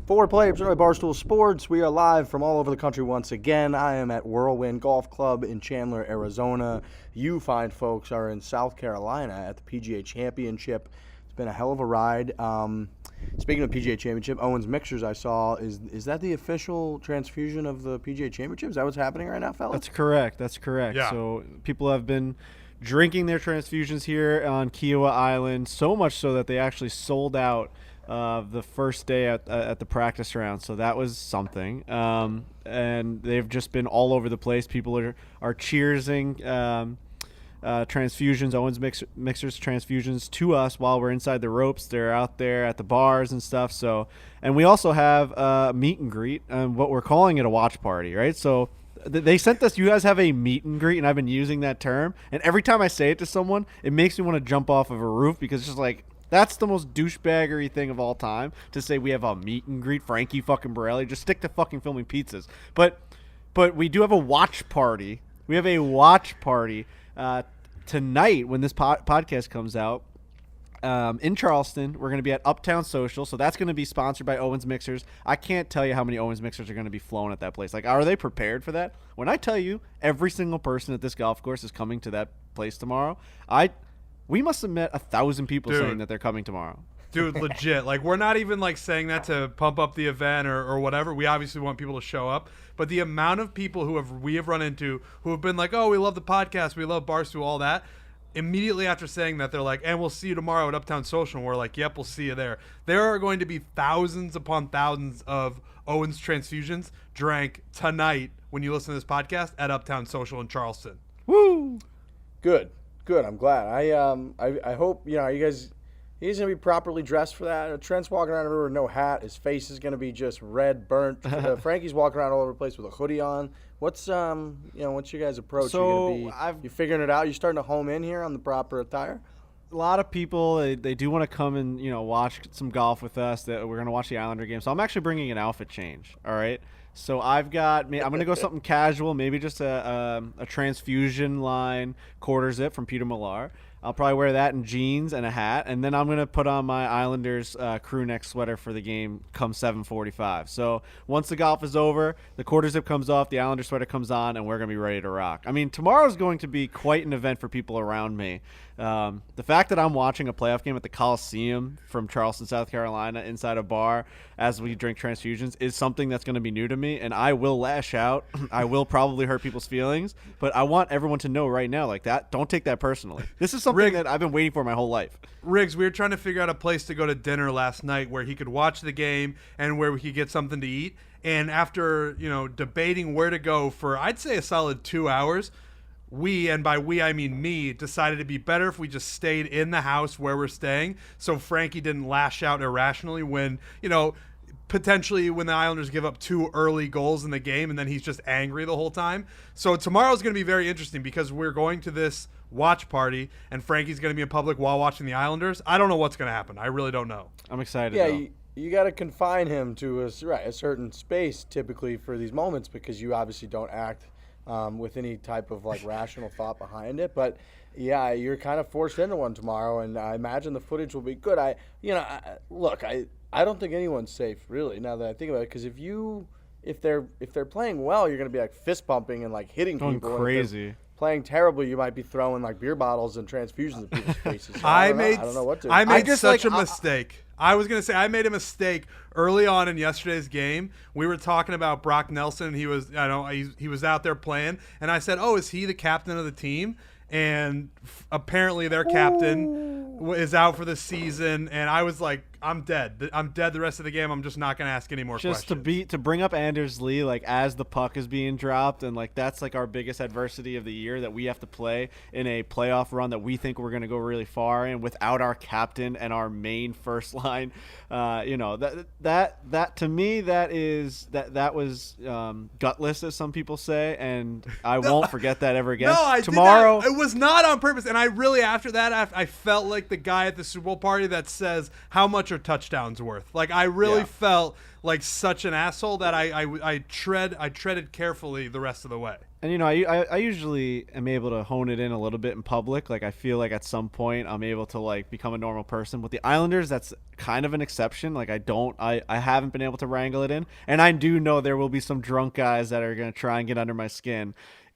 Fore players by Barstool Sports. We are live from all over the country once again. I am at Whirlwind Golf Club in Chandler, Arizona. You fine folks are in South Carolina at the PGA Championship. It's been a hell of a ride. Speaking of PGA Championship, Owen's Mixers I saw, is that the official transfusion of the PGA Championship? Is that what's happening right now, fellas? That's correct. Yeah. So people have been drinking their transfusions here on Kiawah Island, so much so that they actually sold out the first day at the practice round. So that was something. And they've just been all over the place. People are cheersing transfusions, Owen's Mixers transfusions to us while we're inside the ropes. They're out there at the bars and stuff. So, and we also have a meet and greet, what we're calling it a watch party, right? So they sent us, you guys have a meet and greet, and I've been using that term. And every time I say it to someone, it makes me want to jump off of a roof, because it's just like, that's the most douchebaggery thing of all time, to say we have a meet and greet. Frankie fucking Borelli, just stick to fucking filming pizzas. But we do have a watch party. We have a watch party tonight when this podcast comes out. In Charleston, we're going to be at Uptown Social, so that's going to be sponsored by Owen's Mixers. I can't tell you how many Owen's Mixers are going to be flown at that place. Like, are they prepared for that? When I tell you every single person at this golf course is coming to that place tomorrow, we must have met 1,000 people saying that they're coming tomorrow. Dude, legit. Like, we're not even like saying that to pump up the event or whatever. We obviously want people to show up, but the amount of people we have run into who have been like, "Oh, we love the podcast, we love Barstool," all that. Immediately after saying that, they're like, "And we'll see you tomorrow at Uptown Social." And we're like, "Yep, we'll see you there." There are going to be thousands upon thousands of Owen's transfusions drank tonight when you listen to this podcast at Uptown Social in Charleston. Woo! Good. I'm glad. I hope, you guys he's going to be properly dressed for that. Trent's walking around everywhere with no hat. His face is going to be just red, burnt. Frankie's walking around all over the place with a hoodie on. What's what's your guys' approach? So you figuring it out? You starting to home in here on the proper attire? A lot of people, they do want to come and watch some golf with us. That we're going to watch the Islander game. So I'm actually bringing an outfit change. All right. So I'm going to go something casual, maybe just a transfusion line quarter zip from Peter Millar. I'll probably wear that in jeans and a hat, and then I'm going to put on my Islanders crew neck sweater for the game come 7:45. So once the golf is over, the quarter zip comes off, the Islander sweater comes on, and we're going to be ready to rock. I mean, tomorrow's going to be quite an event for people around me. The fact that I'm watching a playoff game at the Coliseum from Charleston, South Carolina, inside a bar as we drink transfusions is something that's going to be new to me, and I will lash out. I will probably hurt people's feelings, but I want everyone to know right now, like that, don't take that personally. This is something that I've been waiting for my whole life. Riggs, we were trying to figure out a place to go to dinner last night where he could watch the game and where we could get something to eat. And after, debating where to go for, I'd say, a solid 2 hours, we, and by we I mean me, decided it'd be better if we just stayed in the house where we're staying, so Frankie didn't lash out irrationally when, potentially when the Islanders give up 2 early goals in the game, and then he's just angry the whole time. So tomorrow's going to be very interesting because we're going to this watch party, and Frankie's going to be in public while watching the Islanders. I don't know what's going to happen. I really don't know. I'm excited. Yeah, you got to confine him to a certain space typically for these moments, because you obviously don't act with any type of rational thought behind it. But yeah, you're kind of forced into one tomorrow, and I imagine the footage will be good. I don't think anyone's safe, really, now that I think about it, because if they're playing well, you're going to be fist pumping and hitting going people. Crazy. Playing terribly, you might be throwing beer bottles and transfusions in people's faces. So I don't know what to do. I made such a mistake. I was going to say I made a mistake early on in yesterday's game. We were talking about Brock Nelson. He was out there playing, and I said, "Oh, is he the captain of the team?" And apparently their captain is out for the season, and I was like, I'm dead. I'm dead the rest of the game. I'm just not going to ask any more questions. Just to bring up Anders Lee, as the puck is being dropped, and that's our biggest adversity of the year, that we have to play in a playoff run that we think we're going to go really far in without our captain and our main first line. That to me, that was gutless, as some people say, and I won't forget that ever again. No, I tomorrow did that. It was not on purpose, and I really, after that, I felt like the guy at the Super Bowl party that says how much your touchdowns worth? Like, I really felt like such an asshole that I treaded carefully the rest of the way. And, I usually am able to hone it in a little bit in public. Like, I feel like at some point I'm able to, like, become a normal person. With the Islanders, that's kind of an exception. Like, I haven't been able to wrangle it in. And I do know there will be some drunk guys that are going to try and get under my skin.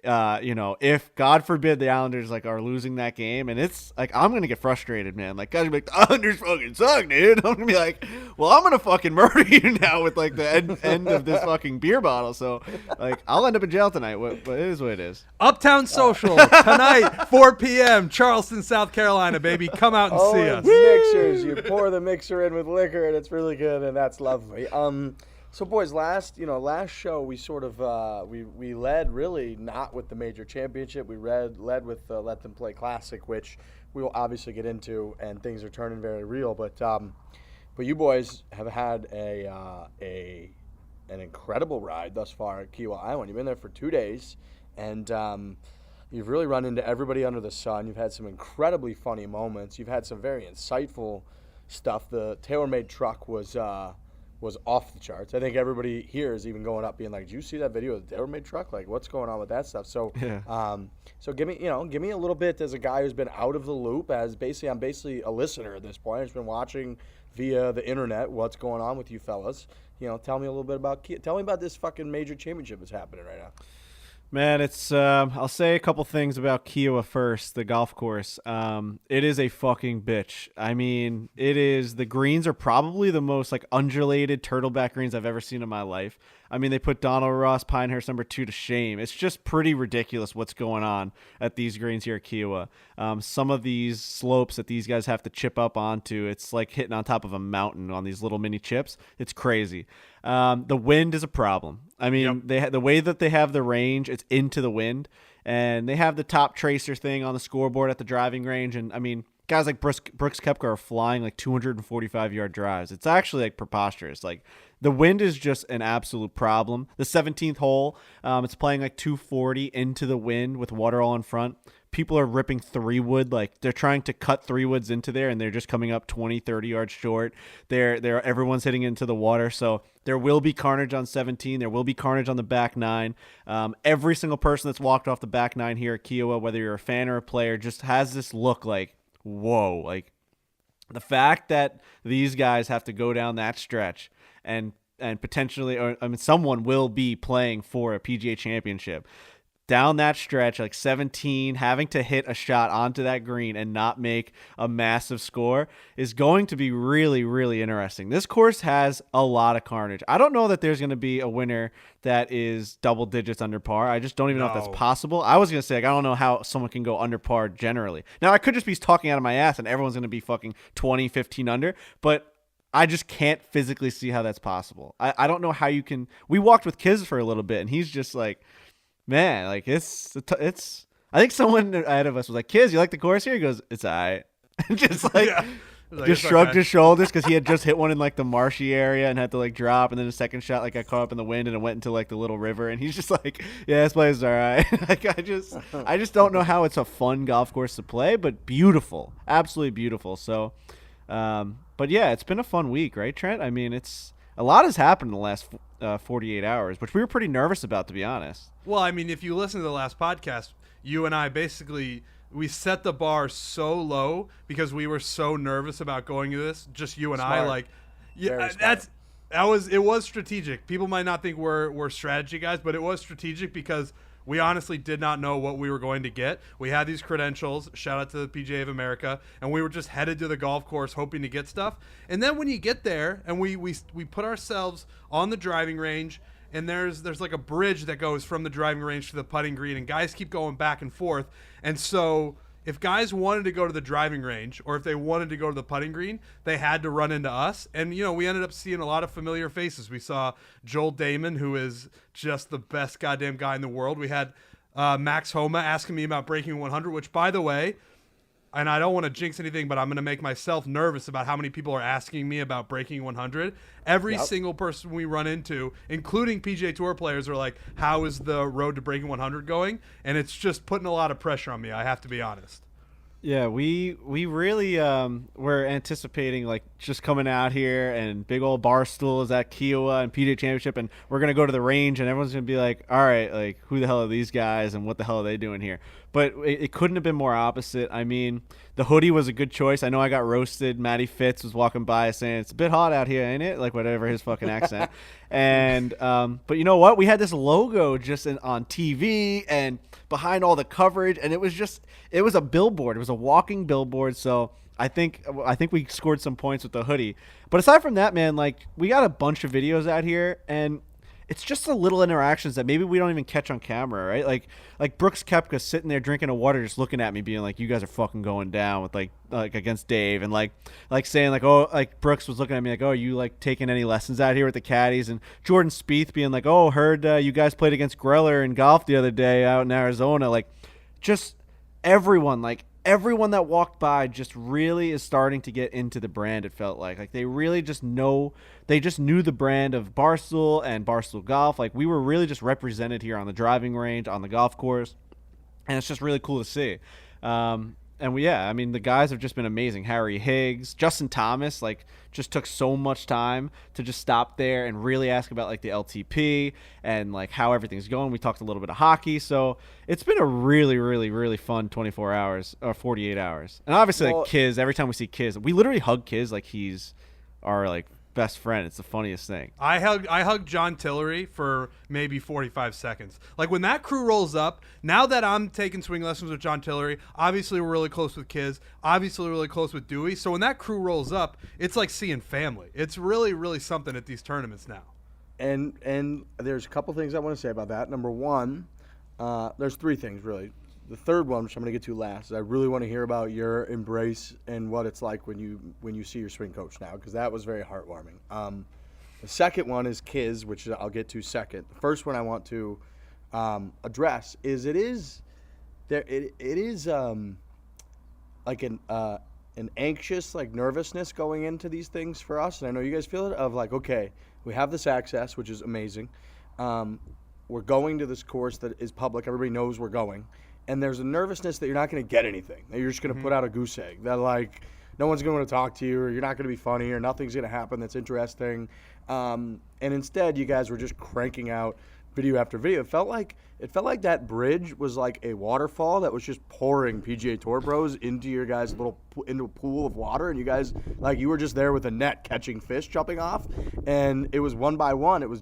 If God forbid the Islanders like are losing that game, and it's like I'm gonna get frustrated, man. Like, guys are like, the Islanders fucking suck, dude. I'm gonna be like, well, I'm gonna fucking murder you now with like the end of this fucking beer bottle. So like, I'll end up in jail tonight. But it is what it is. Uptown Social tonight, 4 p.m. Charleston, South Carolina, baby. Come out and see us. Mixers. You pour the mixer in with liquor, and it's really good, and that's lovely. So, boys, last show we sort of we led really not with the major championship. We led with Let Them Play Classic, which we will obviously get into, and things are turning very real. But you boys have had an incredible ride thus far at Kiawah Island. You've been there for 2 days, and you've really run into everybody under the sun. You've had some incredibly funny moments. You've had some very insightful stuff. The TaylorMade truck was off the charts. I think everybody here is even going up being like, did you see that video of the TaylorMade truck? Like, what's going on with that stuff? So so give me a little bit as a guy who's been out of the loop, I'm basically a listener at this point. I've just been watching via the internet what's going on with you fellas. Tell me a little bit about this fucking major championship that's happening right now. Man, it's I'll say a couple things about Kiawah first, the golf course. It is a fucking bitch. I mean, the greens are probably the most like undulated turtleback greens I've ever seen in my life. I mean, they put Donald Ross Pinehurst number 2 to shame. It's just pretty ridiculous what's going on at these greens here at Kiawah. Some of these slopes that these guys have to chip up onto, it's like hitting on top of a mountain on these little mini chips. It's crazy. The wind is a problem. I mean, the way that they have the range, it's into the wind, and they have the top tracer thing on the scoreboard at the driving range. And I mean, guys like Brooks Koepka are flying like 245-yard drives. It's actually like preposterous. Like, the wind is just an absolute problem. The 17th hole, it's playing like 240 into the wind with water all in front. People are ripping 3-wood. Like, they're trying to cut 3-woods into there, and they're just coming up 20, 30 yards short. Everyone's hitting into the water. So there will be carnage on 17. There will be carnage on the back 9. Every single person that's walked off the back 9 here at Kiawah, whether you're a fan or a player, just has this look like, whoa. Like, the fact that these guys have to go down that stretch and potentially, someone will be playing for a PGA Championship. Down that stretch, like 17, having to hit a shot onto that green and not make a massive score is going to be really, really interesting. This course has a lot of carnage. I don't know that there's going to be a winner that is double digits under par. I just don't even know if that's possible. I was going to say, like, I don't know how someone can go under par generally. Now, I could just be talking out of my ass and everyone's going to be fucking 20, 15 under, but I just can't physically see how that's possible. I don't know how you can. We walked with Kiz for a little bit, and he's just like, man, like it's. I think someone ahead of us was like, "Kiz, you like the course here?" He goes, "It's alright." Just like, just shrugged his shoulders because he had just hit one in like the marshy area and had to like drop, and then the second shot like got caught up in the wind and it went into like the little river, and he's just like, "Yeah, this place is alright." Like, I just don't know how it's a fun golf course to play, but beautiful, absolutely beautiful. So, but yeah, it's been a fun week, right, Trent? I mean, a lot has happened in the last 48 hours, which we were pretty nervous about, to be honest. Well, I mean, if you listen to the last podcast, you and I we set the bar so low because we were so nervous about going to this. Just you and Smart. I, like, yeah, it was strategic. People might not think we're strategy guys, but it was strategic because we honestly did not know what we were going to get. We had these credentials, shout out to the PGA of America, and we were just headed to the golf course hoping to get stuff. And then when you get there and we put ourselves on the driving range, and there's like a bridge that goes from the driving range to the putting green, and guys keep going back and forth. And so if guys wanted to go to the driving range or if they wanted to go to the putting green, they had to run into us. And, we ended up seeing a lot of familiar faces. We saw Joel Dahmen, who is just the best goddamn guy in the world. We had Max Homa asking me about breaking 100, which, by the way, and I don't want to jinx anything, but I'm going to make myself nervous about how many people are asking me about breaking 100. Every single person we run into, including PGA Tour players, are like, how is the road to breaking 100 going? And it's just putting a lot of pressure on me, I have to be honest. Yeah, we really were anticipating like just coming out here and big old Barstool is at Kiawah and PGA Championship, and we're gonna go to the range and everyone's gonna be like, all right, like who the hell are these guys and what the hell are they doing here? But it couldn't have been more opposite. I mean, the hoodie was a good choice. I know I got roasted. Matty Fitz was walking by saying it's a bit hot out here, ain't it? Like whatever his fucking accent. And but you know what? We had this logo just on TV and behind all the coverage, and it was a billboard. It was a walking billboard. So I think we scored some points with the hoodie. But aside from that, man, like we got a bunch of videos out here, and it's just the little interactions that maybe we don't even catch on camera, right? Like Brooks Koepka sitting there drinking a water, just looking at me, being like, "You guys are fucking going down with like against Dave," and like saying like, "Oh," like Brooks was looking at me like, "Oh, are you like taking any lessons out here with the caddies?" And Jordan Spieth being like, "Oh, heard you guys played against Greller in golf the other day out in Arizona." Like, just everyone that walked by just really is starting to get into the brand. It felt like they really just knew the brand of Barstool and Barstool Golf. Like we were really just represented here on the driving range, on the golf course, and it's just really cool to see. I mean, the guys have just been amazing. Harry Higgs, Justin Thomas, like just took so much time to just stop there and really ask about like the LTP and like how everything's going. We talked a little bit of hockey. So it's been a really, really, really fun 24 hours or 48 hours. And obviously like Kiz, every time we see Kiz, we literally hug Kiz like he's our like best friend. It's the funniest thing. I hugged John Tillery for maybe 45 seconds. Like when that crew rolls up, now that I'm taking swing lessons with John Tillery, obviously we're really close with Kiz, obviously we're really close with Dewey. So when that crew rolls up, it's like seeing family. It's really, really something at these tournaments now. And there's a couple things I want to say about that. Number one, there's three things really. The third one, which I'm going to get to last, is I really want to hear about your embrace and what it's like when you see your swing coach now, because that was very heartwarming. The second one is Kiz, which I'll get to second. The first one I want to address is it is like an anxious like nervousness going into these things for us, and I know you guys feel it, of like, okay, we have this access, which is amazing. We're going to this course that is public. Everybody knows we're going. And there's a nervousness that you're not going to get anything. That you're just going to put out a goose egg. That, like, no one's going to talk to you, or you're not going to be funny, or nothing's going to happen that's interesting. And instead, you guys were just cranking out video after video. It felt like that bridge was like a waterfall that was just pouring PGA Tour pros into your guys' into a pool of water, and you guys, like, you were just there with a net catching fish jumping off, and it was one by one. It was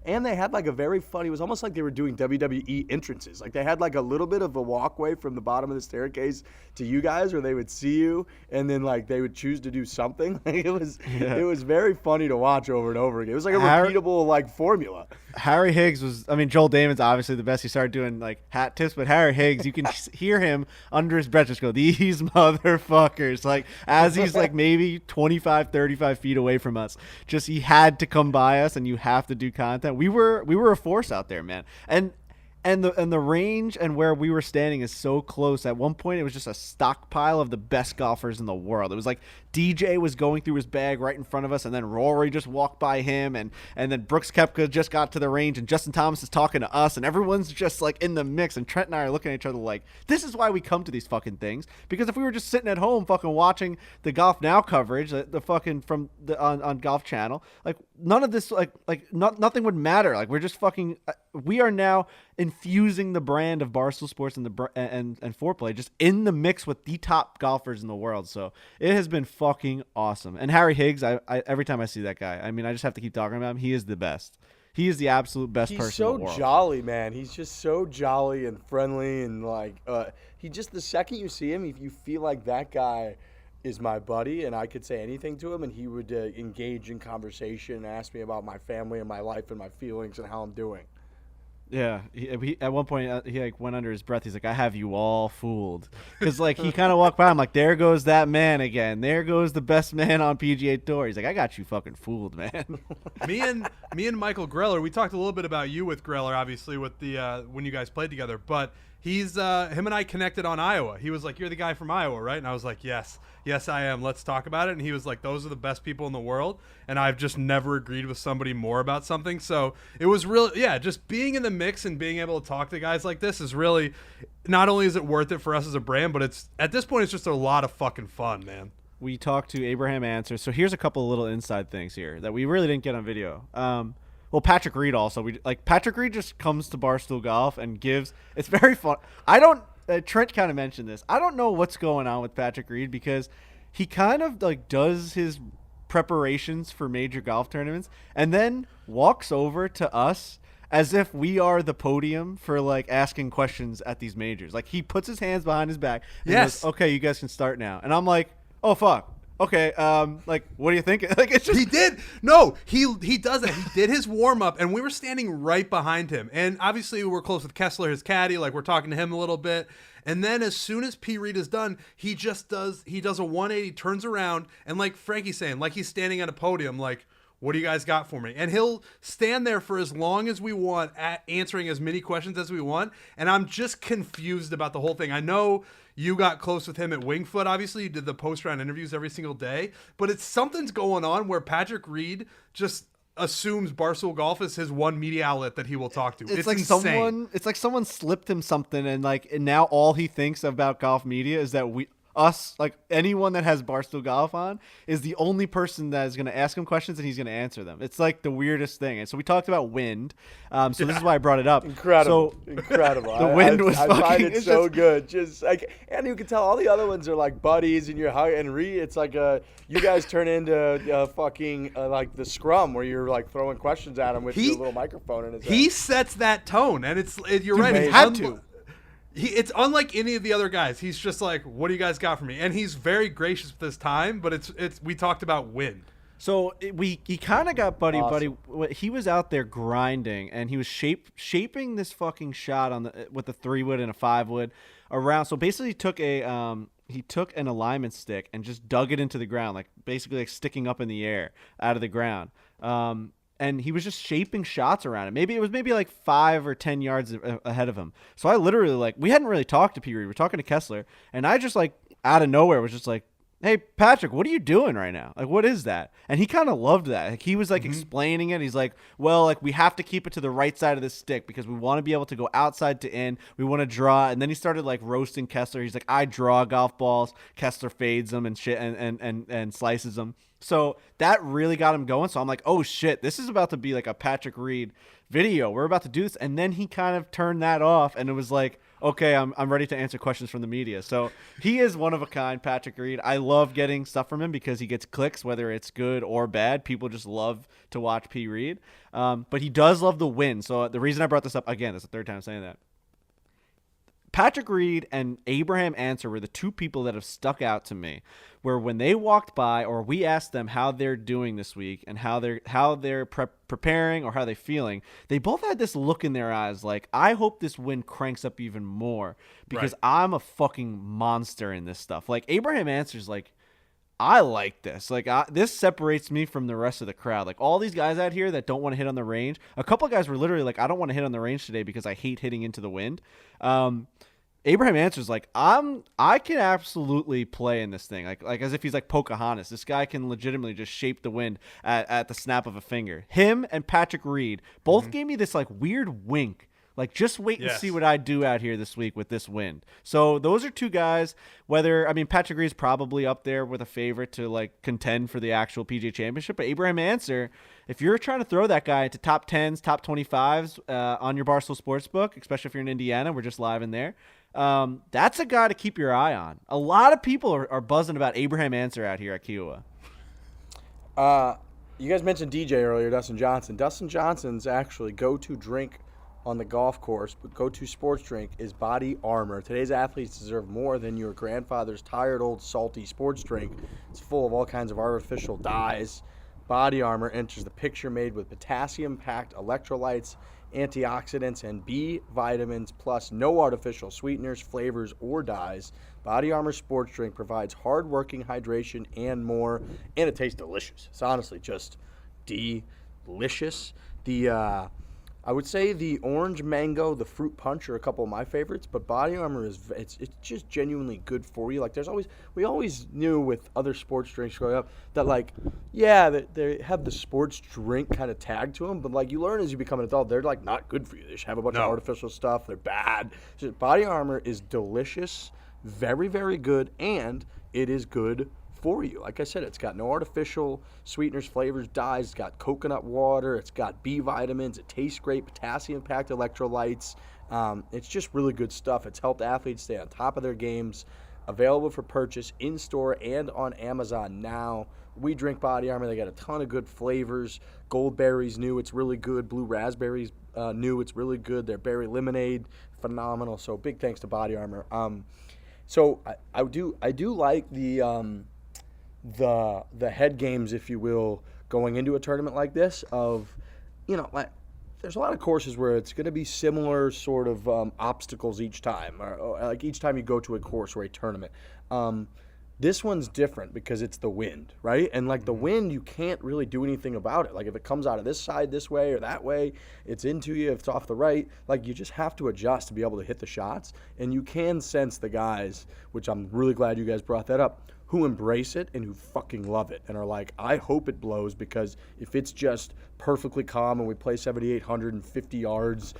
and they had like a very funny. It was almost like they were doing WWE entrances. Like they had like a little bit of a walkway from the bottom of the staircase to you guys, where they would see you, and then like they would choose to do something. Like, it was very funny to watch over and over again. It was like a repeatable like formula. Harry Higgs was, I mean, Joel Damon's obviously the best. He started doing like hat tips, but Harry Higgs, you can hear him under his breath just go, "These motherfuckers," like as he's like maybe 25, 35 feet away from us. Just, he had to come by us, and you have to do content. We were a force out there, man. And the range and where we were standing is so close. At one point, it was just a stockpile of the best golfers in the world. It was like DJ was going through his bag right in front of us, and then Rory just walked by him, and then Brooks Koepka just got to the range, and Justin Thomas is talking to us, and everyone's just like in the mix. And Trent and I are looking at each other like, this is why we come to these fucking things. Because if we were just sitting at home fucking watching the Golf Now coverage, the fucking from the on Golf Channel, like none of this nothing would matter. Like we're just fucking we are now infusing the brand of Barstool Sports and and Foreplay just in the mix with the top golfers in the world. So it has been fucking awesome. And Harry Higgs, I every time I see that guy, I mean, I just have to keep talking about him. He is the best. He is the absolute best person in the world. He's so jolly, man. He's just so jolly and friendly, and like he just, the second you see him, you feel like that guy is my buddy, and I could say anything to him, and he would engage in conversation and ask me about my family and my life and my feelings and how I'm doing. Yeah, he at one point he like went under his breath. He's like, "I have you all fooled," because like he kind of walked by. I'm like, "There goes that man again. There goes the best man on PGA Tour." He's like, "I got you fucking fooled, man." me and Michael Greller, we talked a little bit about you with Greller, obviously, with the when you guys played together. But he's him and I connected on Iowa. He was like, "You're the guy from Iowa, right?" And I was like, "Yes, I am. Let's talk about it." And he was like, "Those are the best people in the world." And I've just never agreed with somebody more about something. So it was really, just being in the mix and being able to talk to guys like this is really, not only is it worth it for us as a brand, but it's at this point it's just a lot of fucking fun, man. We talked to Abraham Answer. So here's a couple of little inside things here that we really didn't get on video. Well, Patrick Reed also. Patrick Reed just comes to Barstool Golf and gives. It's very fun. I don't. Trent kind of mentioned this. I don't know what's going on with Patrick Reed because he kind of like does his preparations for major golf tournaments and then walks over to us as if we are the podium for like asking questions at these majors. Like he puts his hands behind his back. And goes, okay, you guys can start now. And I'm like, oh fuck. Okay, like, what do you think? Like, it's just... He did. No, he does that. He did his warm-up, and we were standing right behind him. And obviously, we're close with Kessler, his caddy. Like, we're talking to him a little bit. And then as soon as P. Reed is done, he does a 180, turns around, and like Frankie's saying, like he's standing at a podium, like, what do you guys got for me? And he'll stand there for as long as we want, answering as many questions as we want. And I'm just confused about the whole thing. I know you got close with him at Wingfoot. Obviously, you did the post-round interviews every single day. But it's something's going on where Patrick Reed just assumes Barstool Golf is his one media outlet that he will talk to. It's like insane. It's like someone slipped him something, and now all he thinks about golf media is that us, like anyone that has Barstool Golf on, is the only person that is going to ask him questions and he's going to answer them. It's like the weirdest thing. And so we talked about wind. This is why I brought it up. Incredible. So, incredible. The wind was I fucking. find it so good. Just like, and you can tell all the other ones are like buddies, and you're and Reed. It's like you guys turn into fucking like the scrum where you're like throwing questions at him with your little microphone in his He head. sets that tone, and you're right. He had to. It's unlike any of the other guys. He's just like, what do you guys got for me? And he's very gracious with his time, but it's we talked about wind. So he kind of got buddy. He was out there grinding, and he was shaping this fucking shot with a 3-wood and a 5-wood around. So basically, he took an alignment stick and just dug it into the ground, like basically like sticking up in the air out of the ground. And he was just shaping shots around it. It was like 5 or 10 yards ahead of him. So I literally we hadn't really talked to P. Reed. We were talking to Kessler, and I just out of nowhere was just like, "Hey Patrick, what are you doing right now? Like, what is that?" And he kind of loved that. Like, he was explaining it. He's like, "Well, like we have to keep it to the right side of the stick because we want to be able to go outside to in. We want to draw." And then he started roasting Kessler. He's like, "I draw golf balls. Kessler fades them and shit and slices them." So that really got him going. So I'm like, oh shit, this is about to be like a Patrick Reed video. We're about to do this. And then he kind of turned that off, and it was like, okay, I'm ready to answer questions from the media. So he is one of a kind, Patrick Reed. I love getting stuff from him because he gets clicks, whether it's good or bad. People just love to watch P. Reed. But he does love the win. So the reason I brought this up, again, that's the third time saying that. Patrick Reed and Abraham Answer were the two people that have stuck out to me, where when they walked by or we asked them how they're doing this week and how they're preparing or how they're feeling, they both had this look in their eyes like, I hope this win cranks up even more because I'm a fucking monster in this stuff. Like Abraham Answer's like, I like this. Like this separates me from the rest of the crowd. Like all these guys out here that don't want to hit on the range. A couple of guys were literally like, I don't want to hit on the range today because I hate hitting into the wind. Abraham Answer's like, I can absolutely play in this thing. Like as if he's like Pocahontas. This guy can legitimately just shape the wind at the snap of a finger. Him and Patrick Reed both gave me this like weird wink. Like, just wait and see what I do out here this week with this wind. So those are two guys. Patrick Reed's probably up there with a favorite to like contend for the actual PGA Championship. But Abraham Answer, if you're trying to throw that guy into top 10s, top 25s on your Barstool Sportsbook, especially if you're in Indiana, we're just live in there. That's a guy to keep your eye on. A lot of people are buzzing about Abraham Answer out here at Kiawah. You guys mentioned DJ earlier, Dustin Johnson. Dustin Johnson's actually go-to drink on the golf course, but go-to sports drink is Body Armor. Today's athletes deserve more than your grandfather's tired old salty sports drink. It's full of all kinds of artificial dyes. Body Armor enters the picture made with potassium-packed electrolytes, antioxidants, and B vitamins, plus no artificial sweeteners, flavors, or dyes. Body Armor Sports Drink provides hard-working hydration and more, and it tastes delicious. It's honestly just delicious. I would say the orange mango, the fruit punch are a couple of my favorites, but Body Armor it's just genuinely good for you. Like we always knew with other sports drinks growing up that that they have the sports drink kind of tag to them, but like you learn as you become an adult, they're like not good for you. They just have a bunch of artificial stuff. They're bad. So Body Armor is delicious, very, very good, and it is good for you. Like I said, it's got no artificial sweeteners, flavors, dyes. It's got coconut water. It's got B vitamins. It tastes great. Potassium-packed electrolytes. It's just really good stuff. It's helped athletes stay on top of their games. Available for purchase in-store and on Amazon now. We drink Body Armor. They got a ton of good flavors. Goldberry's new. It's really good. Blue raspberries new. It's really good. Their berry lemonade, phenomenal. So big thanks to Body Armor. So I do like the head games, if you will, going into a tournament like this of, there's a lot of courses where it's going to be similar sort of obstacles each time, or like each time you go to a course or a tournament. This one's different because it's the wind, right? And like the wind, you can't really do anything about it. Like if it comes out of this side this way or that way, it's into you. If it's off the right, like you just have to adjust to be able to hit the shots. And you can sense the guys, which I'm really glad you guys brought that up, who embrace it and who fucking love it and are like, I hope it blows, because if it's just perfectly calm and we play 7,850 yards,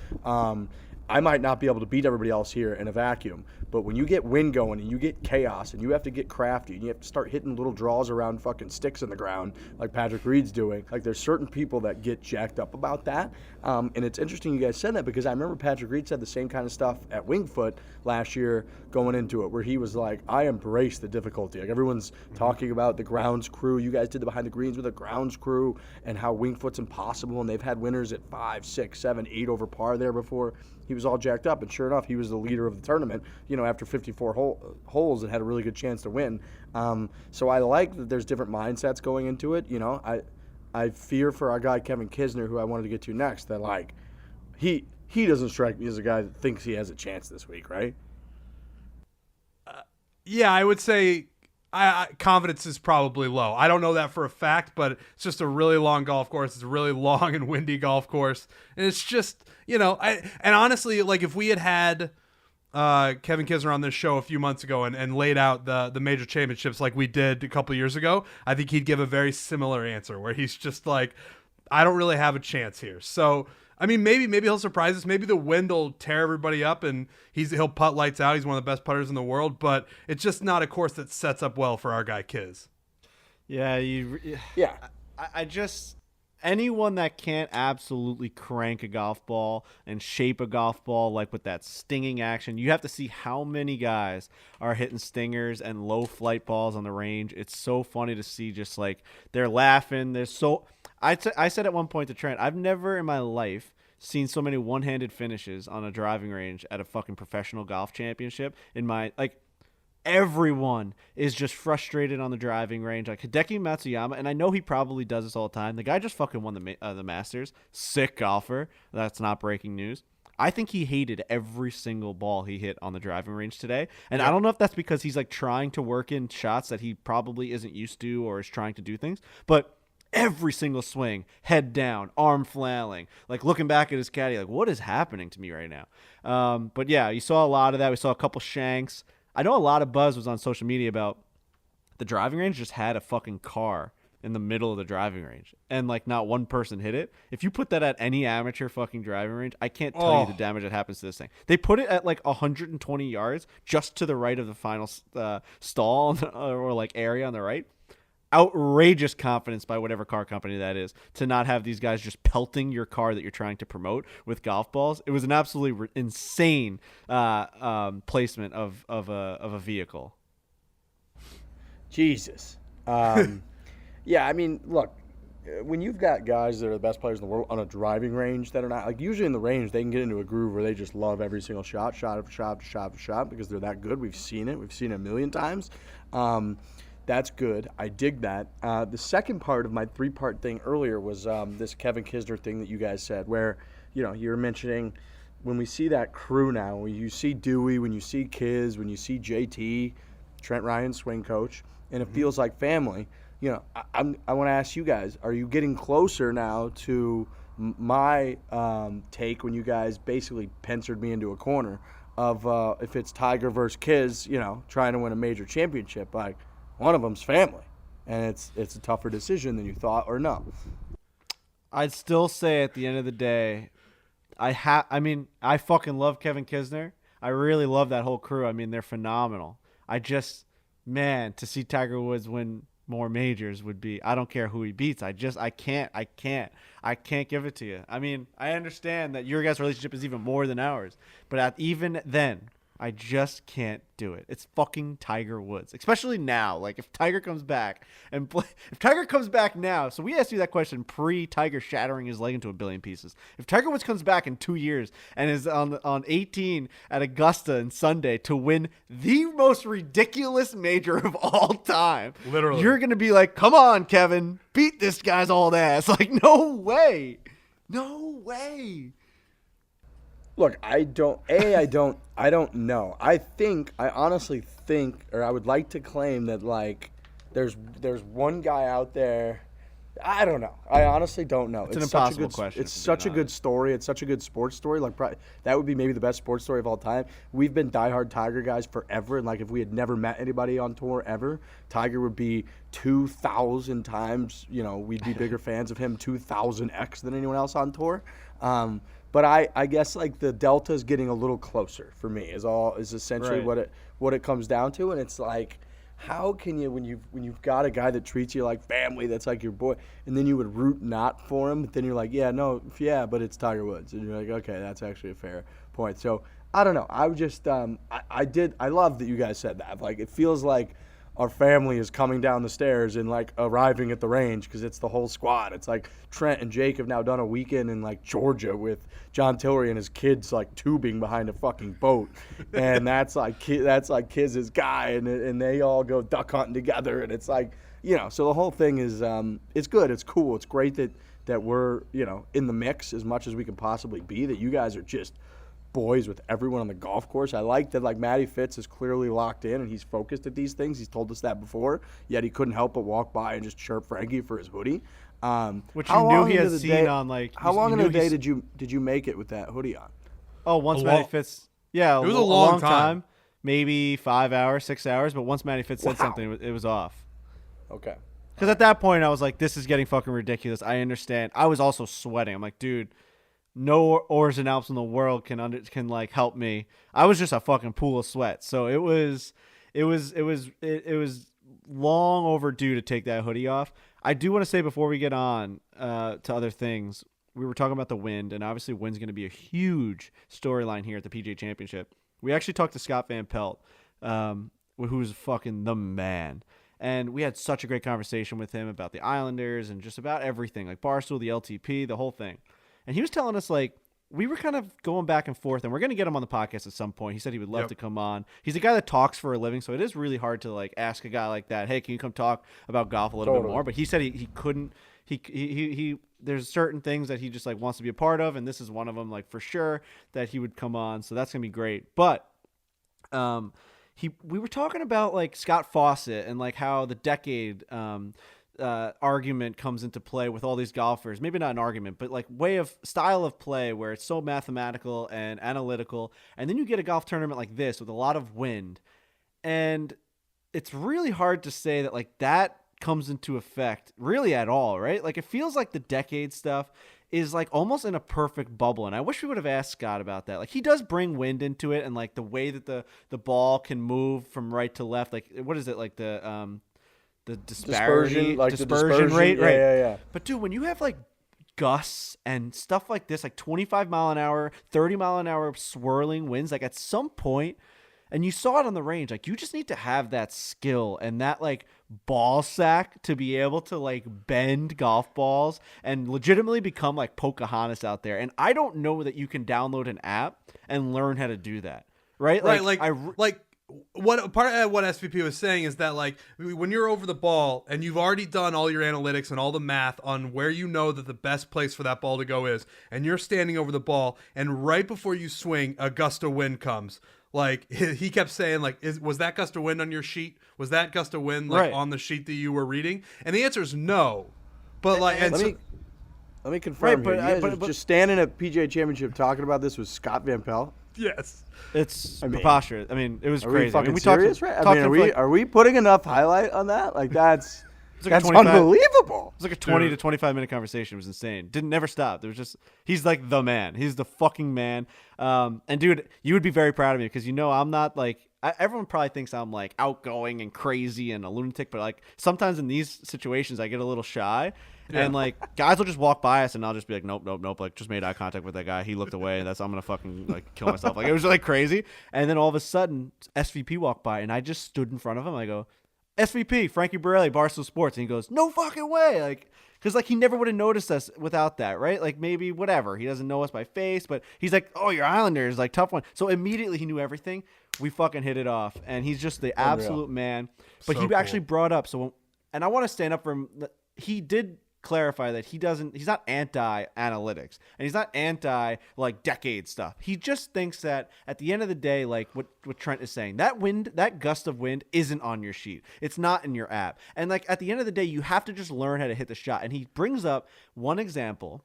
I might not be able to beat everybody else here in a vacuum. But when you get wind going and you get chaos and you have to get crafty and you have to start hitting little draws around fucking sticks in the ground like Patrick Reed's doing, like there's certain people that get jacked up about that. And it's interesting you guys said that, because I remember Patrick Reed said the same kind of stuff at Wingfoot last year going into it, where he was like, I embrace the difficulty. Like everyone's talking about the grounds crew. You guys did the behind the greens with the grounds crew and how Wingfoot's impossible, and they've had winners at 5, 6, 7, 8 over par there before. He was all jacked up, and sure enough, he was the leader of the tournament, after 54 holes and had a really good chance to win. So I like that there's different mindsets going into it. I fear for our guy Kevin Kisner, who I wanted to get to next, that like he doesn't strike me as a guy that thinks he has a chance this week, right? Yeah, I would say confidence is probably low. I don't know that for a fact, but it's just a really long golf course. It's a really long and windy golf course. And it's just, and honestly, like if we had Kevin Kisner on this show a few months ago and laid out the major championships like we did a couple years ago, I think he'd give a very similar answer, where he's just like, I don't really have a chance here. So, I mean, maybe he'll surprise us. Maybe the wind will tear everybody up and he'll putt lights out. He's one of the best putters in the world, but it's just not a course that sets up well for our guy Kiz. Yeah, I just, anyone that can't absolutely crank a golf ball and shape a golf ball like with that stinging action, you have to see how many guys are hitting stingers and low flight balls on the range. It's so funny to see, just like they're laughing. I said at one point to Trent, I've never in my life seen so many one-handed finishes on a driving range at a fucking professional golf championship. Everyone is just frustrated on the driving range. Like Hideki Matsuyama, and I know he probably does this all the time. The guy just fucking won the Masters. Sick golfer. That's not breaking news. I think he hated every single ball he hit on the driving range today. And I don't know if that's because he's like trying to work in shots that he probably isn't used to or is trying to do things. But every single swing, head down, arm flailing, like looking back at his caddy, like, what is happening to me right now? But yeah, you saw a lot of that. We saw a couple shanks. I know a lot of buzz was on social media about the driving range just had a fucking car in the middle of the driving range, and like not one person hit it. If you put that at any amateur fucking driving range, I can't tell you the damage that happens to this thing. They put it at like 120 yards just to the right of the final stall or like area on the right. Outrageous confidence by whatever car company that is to not have these guys just pelting your car that you're trying to promote with golf balls. It was an absolutely insane placement of a vehicle. Jesus. Yeah, I mean, look, when you've got guys that are the best players in the world on a driving range that are not, like usually in the range, they can get into a groove where they just love every single shot because they're that good. We've seen it. We've seen it a million times. That's good. I dig that. The second part of my three-part thing earlier was this Kevin Kisner thing that you guys said, where, you were mentioning when we see that crew now, when you see Dewey, when you see Kiz, when you see JT, Trent Ryan, swing coach, and it feels like family. I want to ask you guys, are you getting closer now to my take when you guys basically pincered me into a corner of if it's Tiger versus Kiz, trying to win a major championship, like one of them's family, and it's a tougher decision than you thought, or no? I'd still say at the end of the day, I fucking love Kevin Kisner. I really love that whole crew. I mean, they're phenomenal. To see Tiger Woods win more majors would be, I don't care who he beats. I can't give it to you. I mean, I understand that your guys' relationship is even more than ours, but even then, I just can't do it. It's fucking Tiger Woods, especially now. Like, if Tiger comes back now, so we asked you that question pre-Tiger shattering his leg into a billion pieces. If Tiger Woods comes back in 2 years and is on 18 at Augusta and Sunday to win the most ridiculous major of all time, literally, you're gonna be like, "Come on, Kevin, beat this guy's old ass!" Like, no way. Look, I don't know. I honestly think, or I would like to claim that, like, there's one guy out there. I don't know. I honestly don't know. It's an impossible question. It's such a good story. It's such a good sports story. Like, that would be maybe the best sports story of all time. We've been diehard Tiger guys forever, and like if we had never met anybody on tour ever, Tiger would be 2,000 times. We'd be bigger fans of him 2,000x than anyone else on tour. But I guess like the delta is getting a little closer for me is essentially right. what it comes down to, and it's like, how can you when you've got a guy that treats you like family, that's like your boy, and then you would root not for him, but then you're like, but it's Tiger Woods, and you're like, okay, that's actually a fair point. So I don't know. I would just I love that you guys said that. Like, it feels like our family is coming down the stairs and like arriving at the range, because it's the whole squad. It's like Trent and Jake have now done a weekend in like Georgia with John Tillery and his kids like tubing behind a fucking boat, and that's like Kiz's guy, and they all go duck hunting together, and it's like, so the whole thing is it's good, it's cool, it's great that we're in the mix as much as we can possibly be. That you guys are just boys with everyone on the golf course. I like that, like, Matty Fitz is clearly locked in and he's focused at these things. He's told us that before, yet he couldn't help but walk by and just chirp Frankie for his hoodie. Which you knew he had seen on, like... How long in the day did you make it with that hoodie on? Oh, once Matty Fitz... Yeah, it was a long time. Maybe 5 hours, 6 hours, but once Matty Fitz said something, it was off. Okay. Because at that point, I was like, this is getting fucking ridiculous. I understand. I was also sweating. I'm like, dude... No oars and Alps in the world can like help me. I was just a fucking pool of sweat. So it was long overdue to take that hoodie off. I do want to say before we get on to other things, we were talking about the wind, and obviously wind's going to be a huge storyline here at the PGA Championship. We actually talked to Scott Van Pelt, who's fucking the man. And we had such a great conversation with him about the Islanders and just about everything, like Barstool, the LTP, the whole thing. And he was telling us, like, we were kind of going back and forth, and we're going to get him on the podcast at some point. He said he would love to come on. He's a guy that talks for a living, so it is really hard to, like, ask a guy like that, hey, can you come talk about golf a little bit more? But he said he couldn't. He there's certain things that he just, like, wants to be a part of, and this is one of them, like, for sure, that he would come on. So that's going to be great. But we were talking about, like, Scott Fawcett and, like, how the decade argument comes into play with all these golfers. Maybe not an argument, but like style of play where it's so mathematical and analytical, and then you get a golf tournament like this with a lot of wind, and it's really hard to say that like that comes into effect really at all, right? Like, it feels like the decade stuff is like almost in a perfect bubble, and I wish we would have asked Scott about that. Like, he does bring wind into it, and like the way that the ball can move from right to left, like, what is it, like the dispersion rate, right? Yeah. But dude, when you have like gusts and stuff like this, like 25 mile an hour, 30 mile an hour swirling winds, like at some point, and you saw it on the range, like you just need to have that skill and that like ball sack to be able to like bend golf balls and legitimately become like Pocahontas out there. And I don't know that you can download an app and learn how to do that, right? What part of what SVP was saying is that, like, when you're over the ball and you've already done all your analytics and all the math on where you know that the best place for that ball to go is, and you're standing over the ball, and right before you swing, a gust of wind comes. Like he kept saying, like, was that gust of wind on your sheet? Was that gust of wind like on the sheet that you were reading? And the answer is no. But like, let me confirm here. You guys were just standing at PGA Championship talking about this with Scott Van Pelt. Yes, it's preposterous. I mean, it was are crazy. We fucking serious, right? I mean, are we putting enough highlight on that? Like that's unbelievable. It was like a 20 to 25 minute conversation. It was insane. Never stopped. It was just he's like the man. He's the fucking man. And dude, you would be very proud of me because I'm not like everyone probably thinks I'm like outgoing and crazy and a lunatic, but like sometimes in these situations I get a little shy. Yeah. And like guys will just walk by us and I'll just be like, nope. Like just made eye contact with that guy. He looked away and I'm gonna fucking like kill myself. Like it was like crazy. And then all of a sudden SVP walked by and I just stood in front of him. I go, SVP, Frankie Borelli, Barstool Sports. And he goes, no fucking way. Like, because like he never would have noticed us without that, right? Like maybe whatever. He doesn't know us by face, but he's like, oh, your Islanders, like tough one. So immediately he knew everything. We fucking hit it off. And he's just the absolute man. But he actually brought up, and I want to stand up for him. He did clarify that he's not anti-analytics and he's not anti like decade stuff. He just thinks that at the end of the day, like what Trent is saying, that gust of wind isn't on your sheet. It's not in your app. And like at the end of the day, you have to just learn how to hit the shot. And he brings up one example